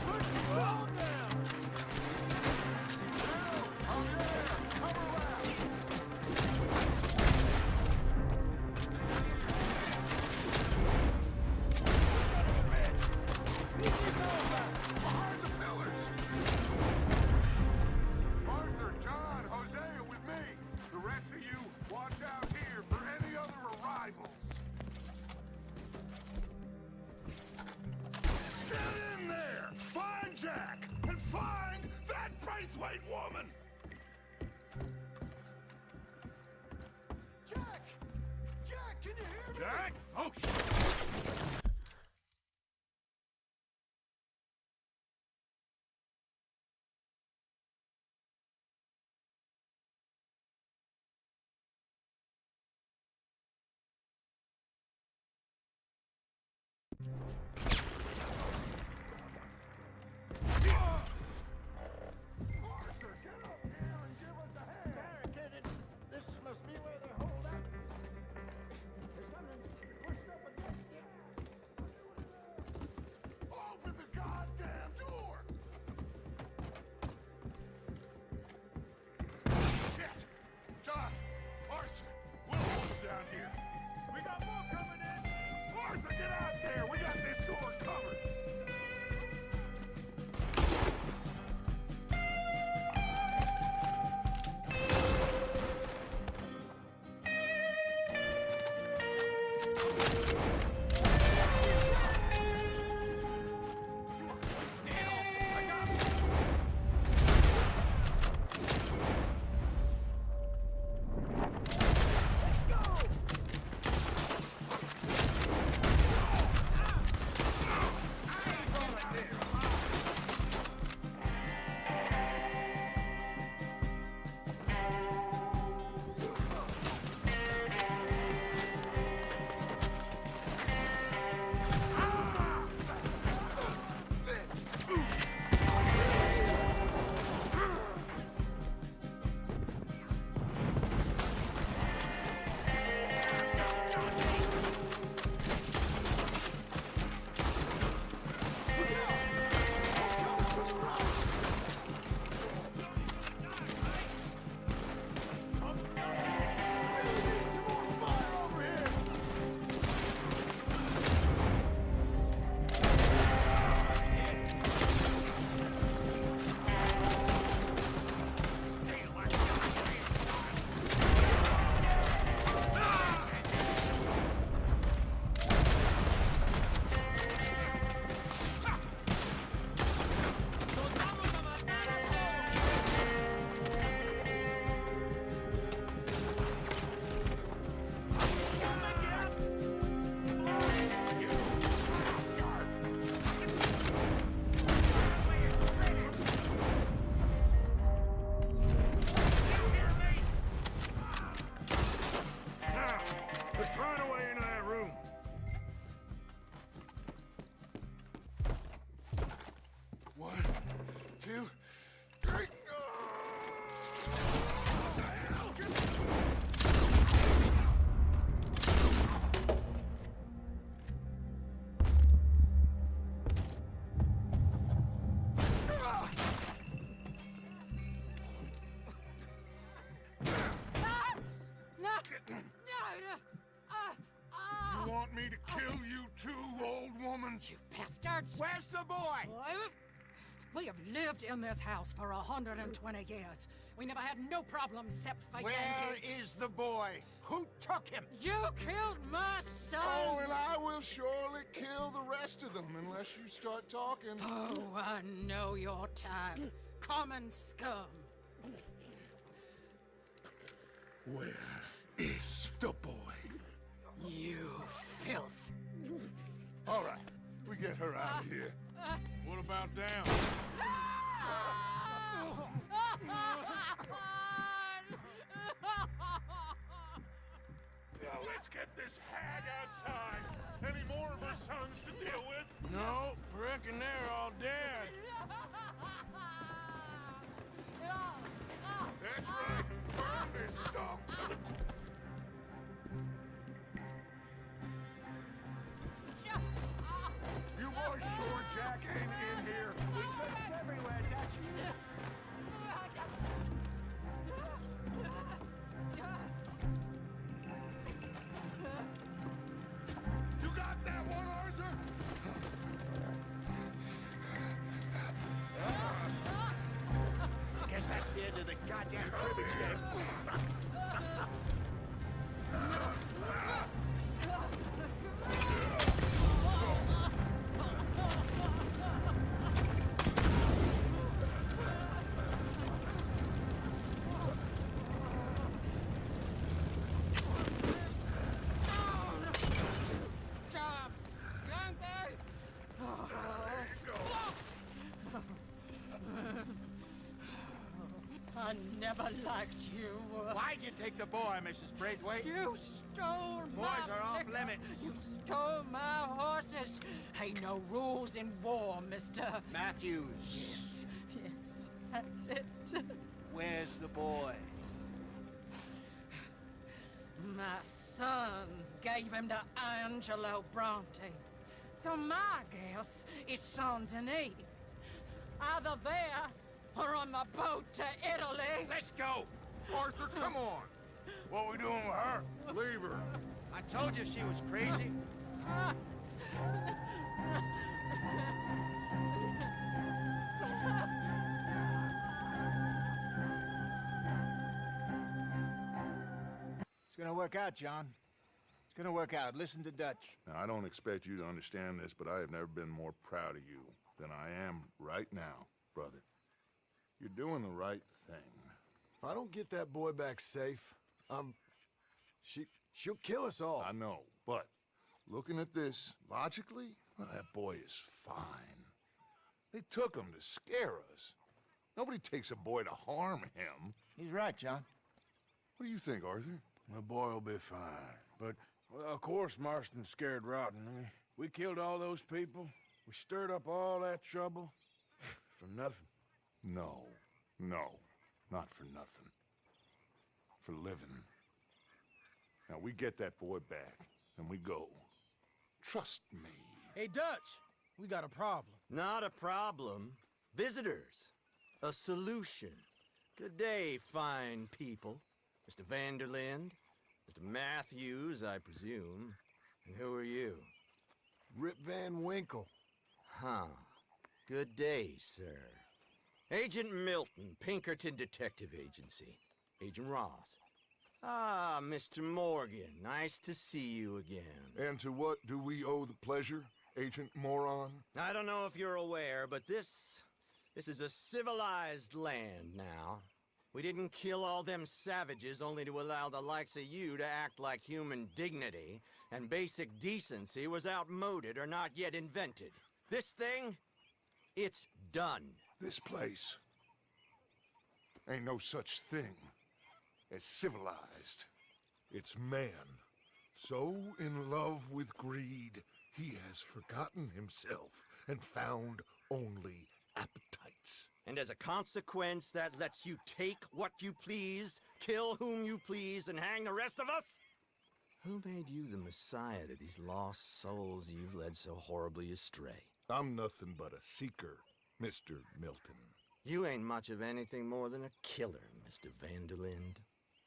Put the ball down! Now, on there! Cover left! Behind the pillars! Arthur, John, Hosea with me. The rest of you, watch out here for any other arrivals. Get in there! Find Jack! And find that Braithwaite woman! Jack! Jack, can you hear me? Jack? Oh, shit! Arthur, get up here and give us a hand! Barricaded. This must be where they're holed up. There's something pushed up against it. Open the goddamn door! Shit! John! Arthur! Willow's down here! We got more coming in! Arthur, get out there! We got this door bastards! Where's the boy? We have lived in this house for 120 years. We never had no problems except for Where Yankees. is the boy? Who took him? You killed my son! Oh, and I will surely kill the rest of them unless you start talking. Oh, I know your type. Common scum. Where is the boy? You filth. All right, we get her out of here. What about down? Now let's get this hag outside. Any more of her sons to deal with? No, reckon they're all dead. That's right. Burn this dump to the You boys sure Jack ain't in here? We searched everywhere, Dutch. You got that one, Arthur? Guess that's the end of the goddamn cribbage game. I never liked you. Why'd you take the boy, Mrs. Braithwaite? You stole my Boys are off liquor. limits. You stole my horses. Ain't no rules in war, mister. Matthews. Yes, yes, that's it. Where's the boy? My sons gave him to Angelo Bronte. So my guess is Saint Denis. Either there or on the boat to Italy. Let's go! Arthur, come on. What we doing with her? Leave her. I told you she was crazy. It's gonna work out, John. It's gonna work out. Listen to Dutch. Now, I don't expect you to understand this, but I have never been more proud of you than I am right now, brother. You're doing the right thing. If I don't get that boy back safe, she'll kill us all. I know, but looking at this logically, well, that boy is fine. They took him to scare us. Nobody takes a boy to harm him. He's right, John. What do you think, Arthur? The boy will be fine. But, well, of course, Marston's scared rotten. I mean, we killed all those people. We stirred up all that trouble. For nothing. No, not for nothing. For living. Now, we get that boy back, and we go. Trust me. Hey, Dutch, we got a problem. Not a problem. Visitors. A solution. Good day, fine people. Mr. Vanderlind, Mr. Matthews, I presume. And who are you? Rip Van Winkle. Huh. Good day, sir. Agent Milton, Pinkerton Detective Agency. Agent Ross. Ah, Mr. Morgan, nice to see you again. And to what do we owe the pleasure, Agent Moron? I don't know if you're aware, but this is a civilized land now. We didn't kill all them savages only to allow the likes of you to act like human dignity and basic decency was outmoded or not yet invented. This thing, it's done. This place ain't no such thing as civilized. It's man, so in love with greed, he has forgotten himself and found only appetites. And as a consequence, that lets you take what you please, kill whom you please, and hang the rest of us? Who made you the messiah to these lost souls you've led so horribly astray? I'm nothing but a seeker, Mr. Milton. You ain't much of anything more than a killer, Mr. Vanderlind.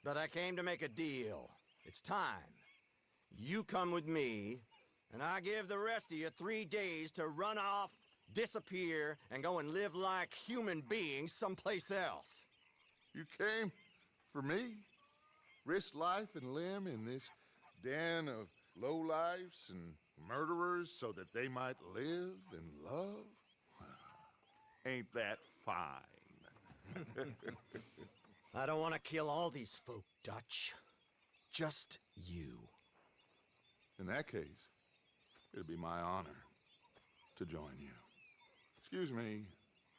But I came to make a deal. It's time. You come with me, And I give the rest of you 3 days to run off, disappear, and go and live like human beings someplace else. You came for me? Risk life and limb in this den of lowlifes and murderers so that they might live and love? Ain't that fine? I don't want to kill all these folk, Dutch. Just you. In that case, it'd be my honor to join you. Excuse me,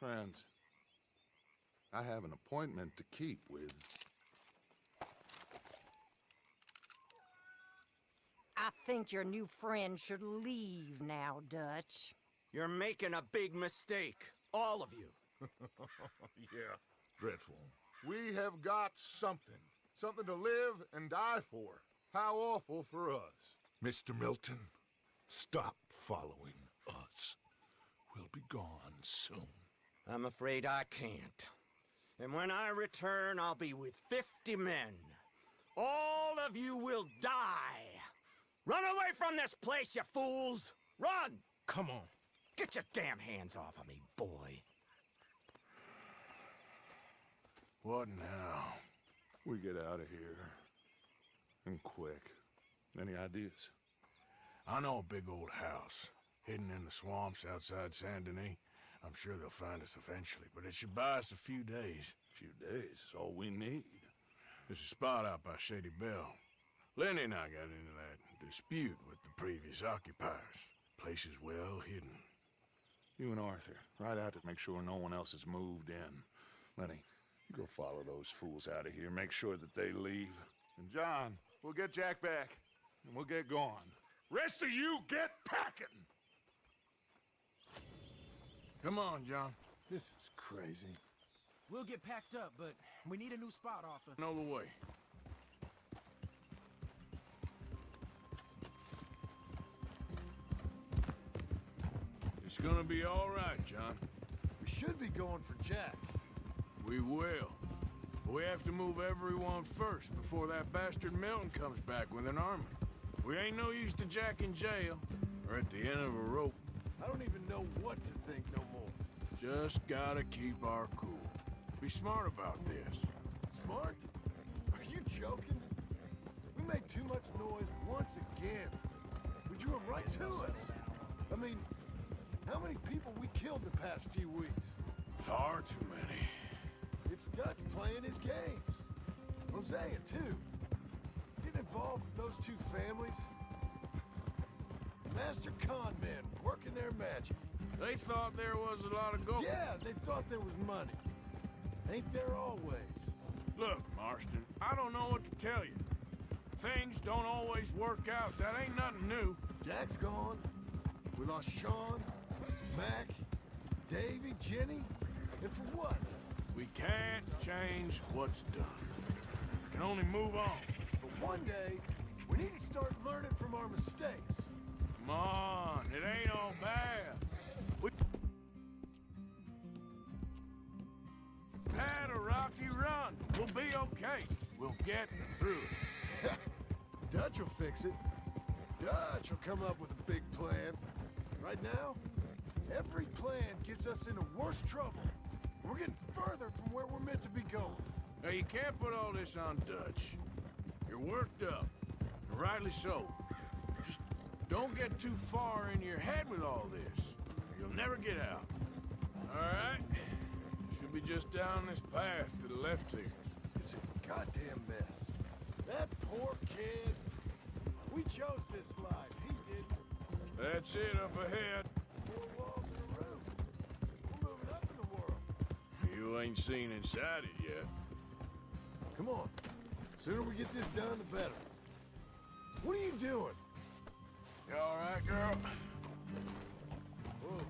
friends. I have an appointment to keep with... I think your new friend should leave now, Dutch. You're making a big mistake. All of you. Yeah, dreadful. We have got something. Something to live and die for. How awful for us. Mr. Milton, stop following us. We'll be gone soon. I'm afraid I can't. And when I return, I'll be with 50 men. All of you will die. Run away from this place, you fools! Run! Come on. Get your damn hands off of me, boy. What now? We get out of here. And quick. Any ideas? I know a big old house, hidden in the swamps outside Saint Denis. I'm sure they'll find us eventually, but it should buy us a few days. A few days is all we need. There's a spot out by Shady Bell. Lenny and I got into that dispute with the previous occupiers. Place is well hidden. You and Arthur, ride out to make sure no one else has moved in. Lenny, you go follow those fools out of here. Make sure that they leave. And John, we'll get Jack back, and we'll get going. Rest of you, get packing! Come on, John. This is crazy. We'll get packed up, but we need a new spot, Arthur. Know the way. It's gonna be all right, John. We should be going for Jack. We will. But we have to move everyone first before that bastard Milton comes back with an army. We ain't no use to Jack in jail or at the end of a rope. I don't even know what to think no more. Just gotta keep our cool. Be smart about this. Smart? Are you joking? We made too much noise once again. We drew him right to us. I mean, how many people we killed the past few weeks? Far too many. It's Dutch playing his games. Hosea, too. Getting involved with those two families. Master con men working their magic. They thought there was a lot of gold. Yeah, they thought there was money. Ain't there always? Look, Marston, I don't know what to tell you. Things don't always work out. That ain't nothing new. Jack's gone. We lost Sean, Mac, Davy, Jenny. And for what? We can't change what's done. We can only move on. But one day, we need to start learning from our mistakes. Come on, it ain't all bad. We had a rocky run. We'll be okay. We'll get through it. Dutch will fix it. Dutch will come up with a big plan. Right now, every plan gets us into worse trouble. We're getting further from where we're meant to be going. Now, you can't put all this on Dutch. You're worked up, and rightly so. Just don't get too far in your head with all this. You'll never get out. All right? Should be just down this path to the left here. It's a goddamn mess. That poor kid. We chose this life. He didn't. That's it up ahead. 4 walls and a roof. We're moving up in the world. You ain't seen inside it yet. Come on. Sooner we get this done, the better. What are you doing? You all right, girl? Whoa.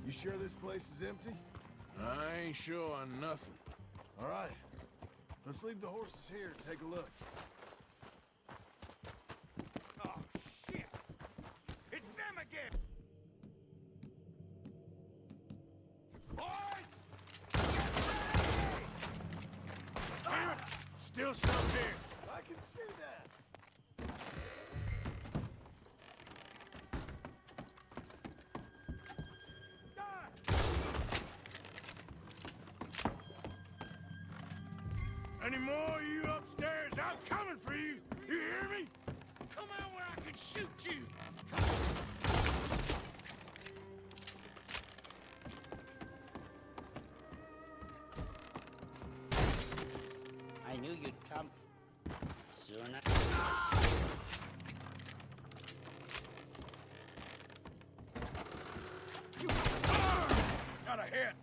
You sure this place is empty? I ain't sure on nothing. All right. Let's leave the horses here to take a look. Oh, shit! It's them again! Boys! Damn it! Still some here. I can see that. Any more of you upstairs? I'm coming for you. You hear me? Come out where I can shoot you! I knew you'd come sooner. Got a hit.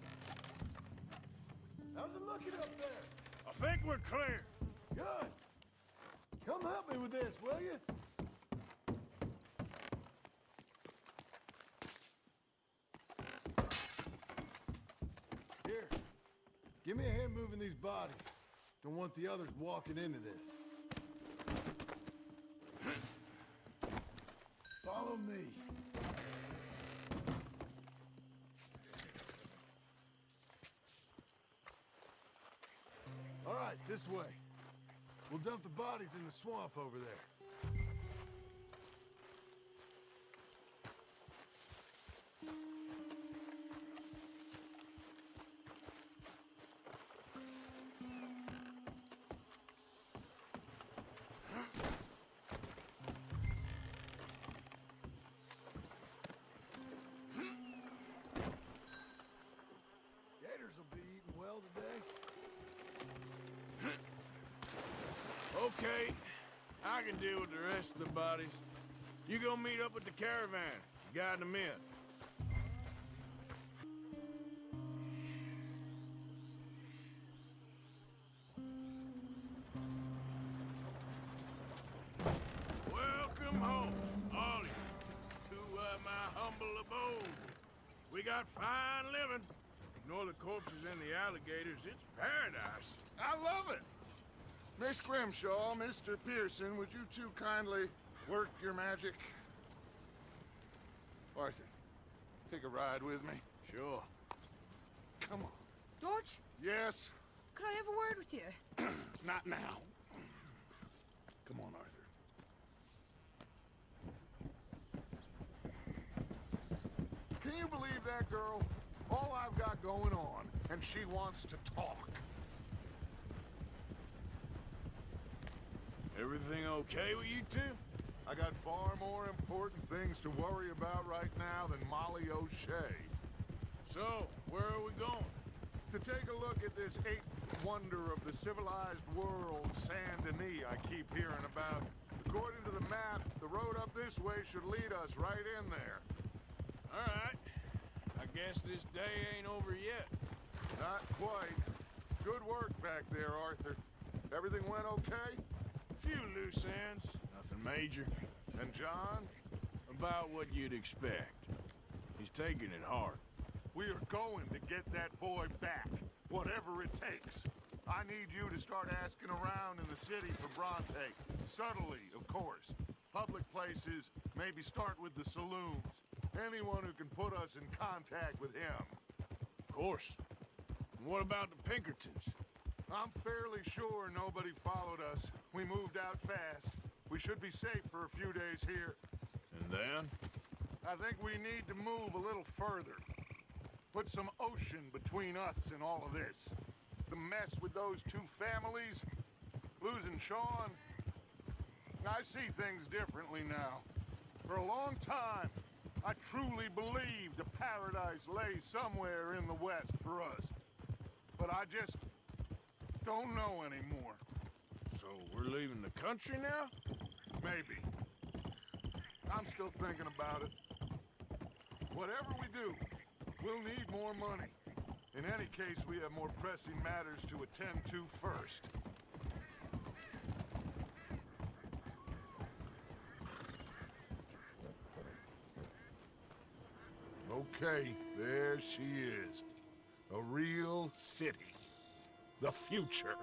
How's it looking up there? I think we're clear. Good. Come help me with this, will you? Here. Give me a hand moving these bodies. Don't want the others walking into this. Follow me. All right, this way. We'll dump the bodies in the swamp over there. Gators will be eating well today. Okay, I can deal with the rest of the bodies. You go meet up with the caravan, guide them in. Welcome home, all of you, to my humble abode. We got fine living. Ignore the corpses and the alligators, it's paradise. I love it. Miss Grimshaw, Mr. Pearson, would you two kindly work your magic? Arthur, take a ride with me. Sure. Come on. George, Yes? could I have a word with you? Not now. Come on, Arthur. Can you believe that girl? All I've got going on, and she wants to talk. Everything okay with you two? I got far more important things to worry about right now than Molly O'Shea. So, where are we going? To take a look at this eighth wonder of the civilized world, Saint Denis, I keep hearing about. According to the map, the road up this way should lead us right in there. All right. I guess this day ain't over yet. Not quite. Good work back there, Arthur. Everything went okay? Few loose ends, nothing major. And John? About what you'd expect. He's taking it hard. We are going to get that boy back, whatever it takes. I need you to start asking around in the city for Bronte. Subtly, of course. Public places, maybe start with the saloons. Anyone who can put us in contact with him. Of course. And what about the Pinkertons? I'm fairly sure nobody followed us. We moved out fast. We should be safe for a few days here. And then? I think we need to move a little further. Put some ocean between us and all of this. The mess with those two families, losing Sean. I see things differently now. For a long time, I truly believed a paradise lay somewhere in the West for us. But I just don't know anymore. So we're leaving the country now? Maybe. I'm still thinking about it. Whatever we do, we'll need more money. In any case, we have more pressing matters to attend to first. Okay, there she is. A real city. The future.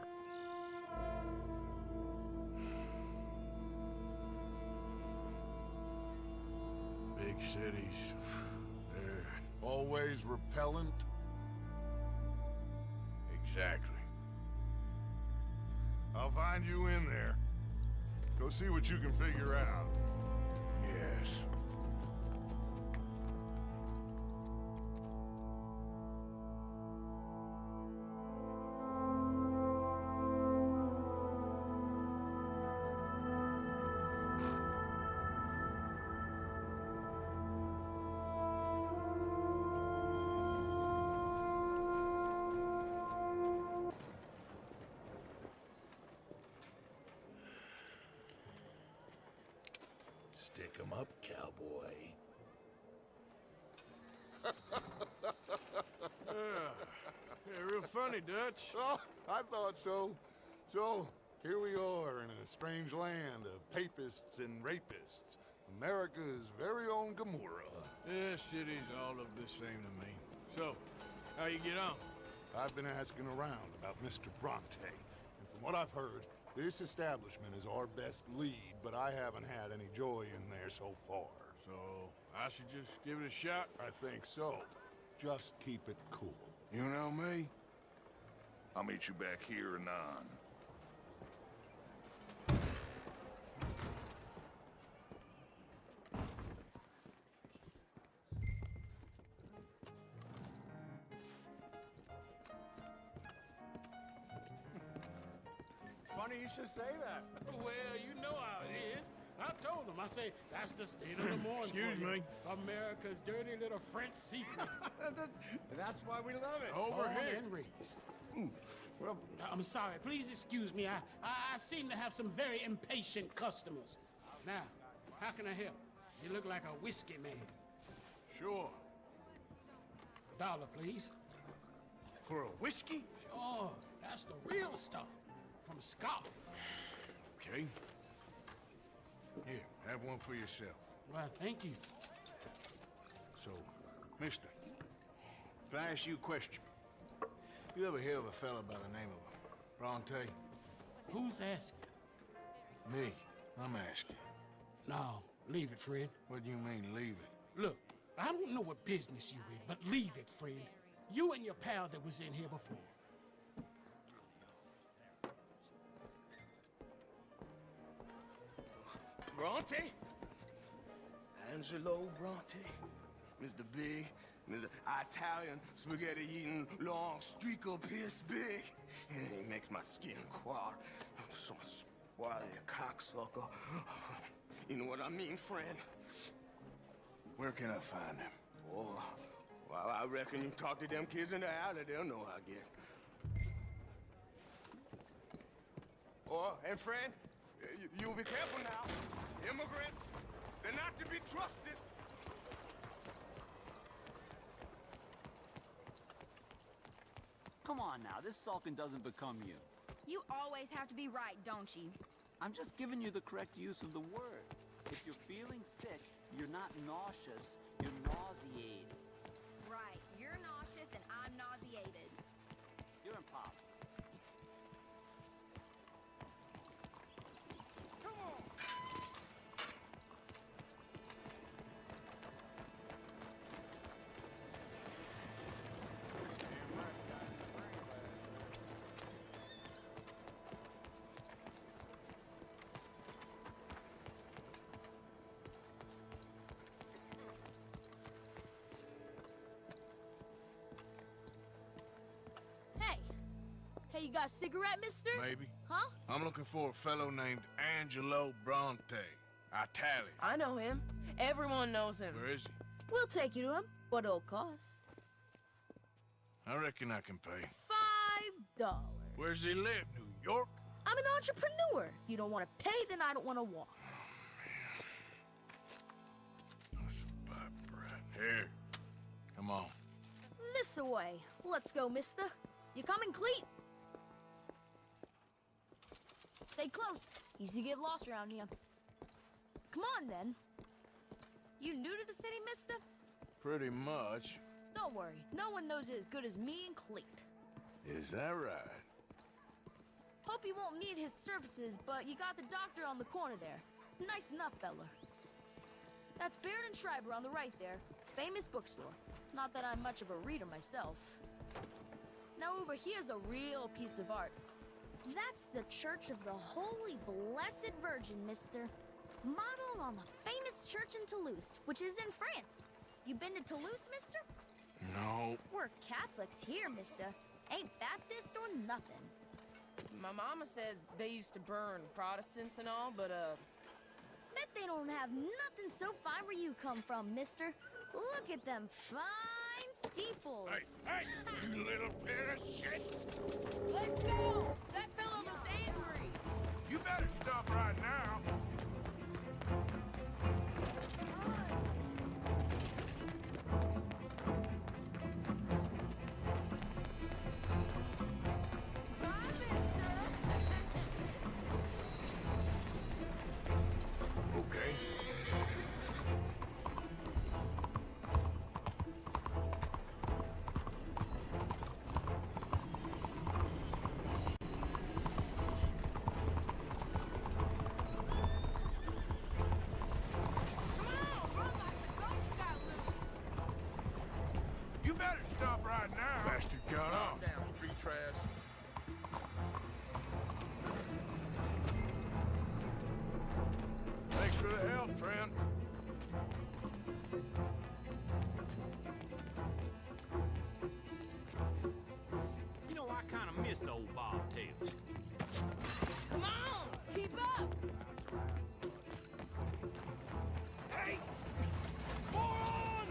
Big cities. They're always repellent. Exactly. I'll find you in there. Go see what you can figure out. Yes. Stick 'em up, cowboy. Yeah, real funny, Dutch. Oh, I thought so. So, here we are in a strange land of papists and rapists. America's very own Gomorrah. Yeah, cities all look the same to me. So, how you get on? I've been asking around about Mr. Bronte, and from what I've heard, this establishment is our best lead, but I haven't had any joy in there so far. So, I should just give it a shot? I think so. Just keep it cool. You know me? I'll meet you back here anon. Funny you should say that. Well, you know how it is. I told him. I say, that's the state of the morning. Excuse for you. me. America's dirty little French secret. That's why we love it. Over Born here. and raised. Well, I'm sorry. Please excuse me. I seem to have some very impatient customers. Now, how can I help? You look like a whiskey man. Sure. $1, please. For a whiskey? Sure. That's the real stuff. From Scotland. Okay. Here, have one for yourself. Well, thank you. So, mister, can I ask you a question? You ever hear of a fella by the name of Bronte? Who's asking? Me. I'm asking. No, leave it, friend. What do you mean, leave it? Look, I don't know what business you in, but leave it, friend. You and your pal that was in here before. Bronte? Angelo Bronte? Mr. Big, Mr. Italian, spaghetti-eating, long streaker piss big. It makes my skin crawl. I'm so squally a cocksucker. You know what I mean, friend? Where can I find him? Oh, well, I reckon you talk to them kids in the alley, they'll know how I get. Oh, and friend, you'll be careful now. Immigrants, they're not to be trusted. Come on now, this sulking doesn't become you. You always have to be right, don't you? I'm just giving you the correct use of the word. If you're feeling sick, you're not nauseous, you're nauseated. Right, you're nauseous and I'm nauseated. You're impossible. Hey, you got a cigarette, mister? Maybe. Huh? I'm looking for a fellow named Angelo Bronte. Italian. I know him. Everyone knows him. Where is he? We'll take you to him. What it'll cost? I reckon I can pay. $5. Where's he live? New York? I'm an entrepreneur. If you don't want to pay, then I don't want to walk. That's a bad brat. Here. Come on. This away. Let's go, mister. You coming, Cleet? Stay close. Easy to get lost around here. Come on, then. You new to the city, mister? Pretty much. Don't worry. No one knows it as good as me and Cleet. Is that right? Hope you won't need his services, but you got the doctor on the corner there. Nice enough, fella. That's Baird and Schreiber on the right there. Famous bookstore. Not that I'm much of a reader myself. Now over here's a real piece of art. That's the Church of the Holy Blessed Virgin, mister. Modeled on the famous church in Toulouse, which is in France. You been to Toulouse, mister? No. We're Catholics here, mister. Ain't Baptist or nothing. My mama said they used to burn Protestants and all, but, Bet they don't have nothing so fine where you come from, mister. Look at them fine steeples. Hey, you little pair of shit! let's go! That fellow was angry! You better stop right now. Okay. You better stop right now. Bastard got off. Down, street trash. Thanks for the help, friend. You know, I kind of miss old Bobtails. Come on, keep up. Hey! More on!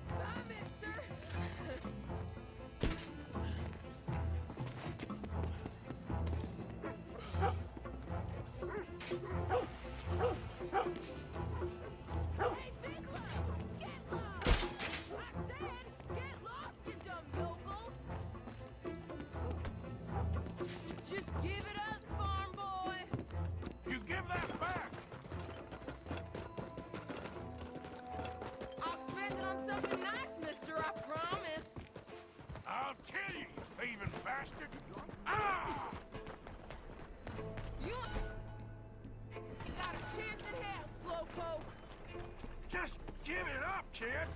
Bye, mister. Hey, Bigler! Get lost! I said, get lost, you dumb yokel! Just give it up, farm boy! You give that back! I'll spend it on something nice, mister, I promise. I'll kill you, you thieving bastard! Ah! You got a chance in hell, slowpoke! Just give it up, kid!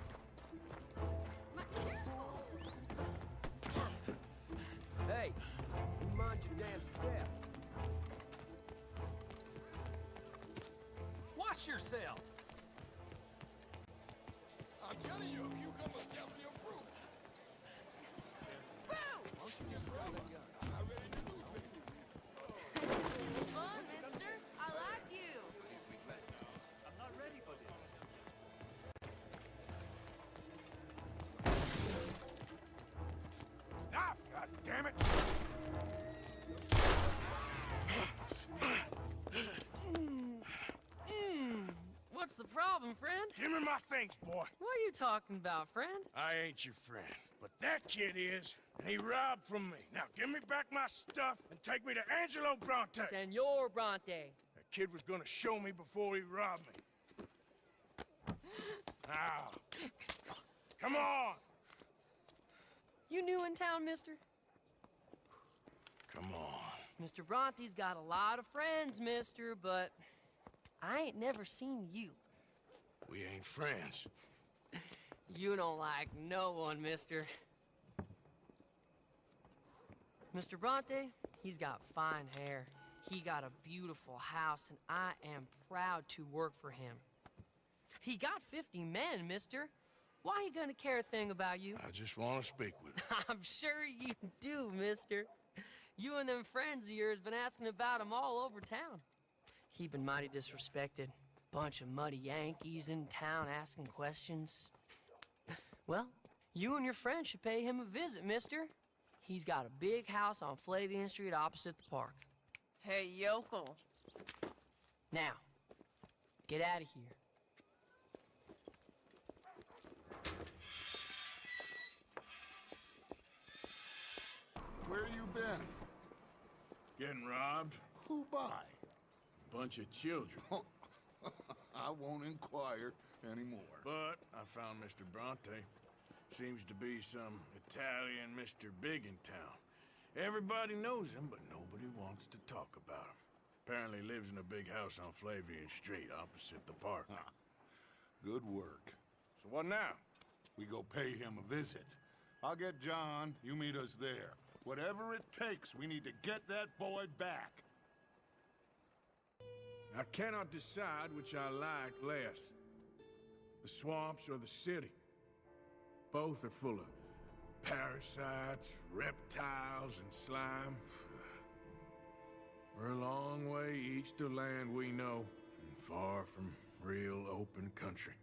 Hey, mind your damn step. Watch yourself. I'm telling you, a cucumber's definitely a fruit. Fun, mister. I like you. I'm not ready for this. Stop, goddammit! What's the problem, friend? Give me my things, boy. What are you talking about, friend? I ain't your friend, but that kid is, and he robbed from me. Now give me back my stuff and take me to Angelo Bronte. Senor Bronte. That kid was gonna show me before he robbed me. Now, come on! You new in town, mister? Come on. Mr. Bronte's got a lot of friends, mister, but I ain't never seen you. We ain't friends. You don't like no one, mister. Mr. Bronte, he's got fine hair. He got a beautiful house, and I am proud to work for him. He got 50 men, mister. Why he gonna care a thing about you? I just want to speak with him. I'm sure you do, mister. You and them friends of yours been asking about him all over town. He been mighty disrespected. Bunch of muddy Yankees in town asking questions. Well, you and your friend should pay him a visit, mister. He's got a big house on Flavian Street opposite the park. Hey, yokel. Now, get out of here. Where you been? Getting robbed? Who by? Bunch of children. I won't inquire anymore. But I found Mr. Bronte. Seems to be some Italian Mr. Big in town. Everybody knows him, but nobody wants to talk about him. Apparently lives in a big house on Flavian Street opposite the park. Good work. So what now? We go pay him a visit. I'll get John, you meet us there. Whatever it takes, we need to get that boy back. I cannot decide which I like less. The swamps or the city. Both are full of parasites, reptiles, and slime. We're a long way east of land we know, and far from real open country.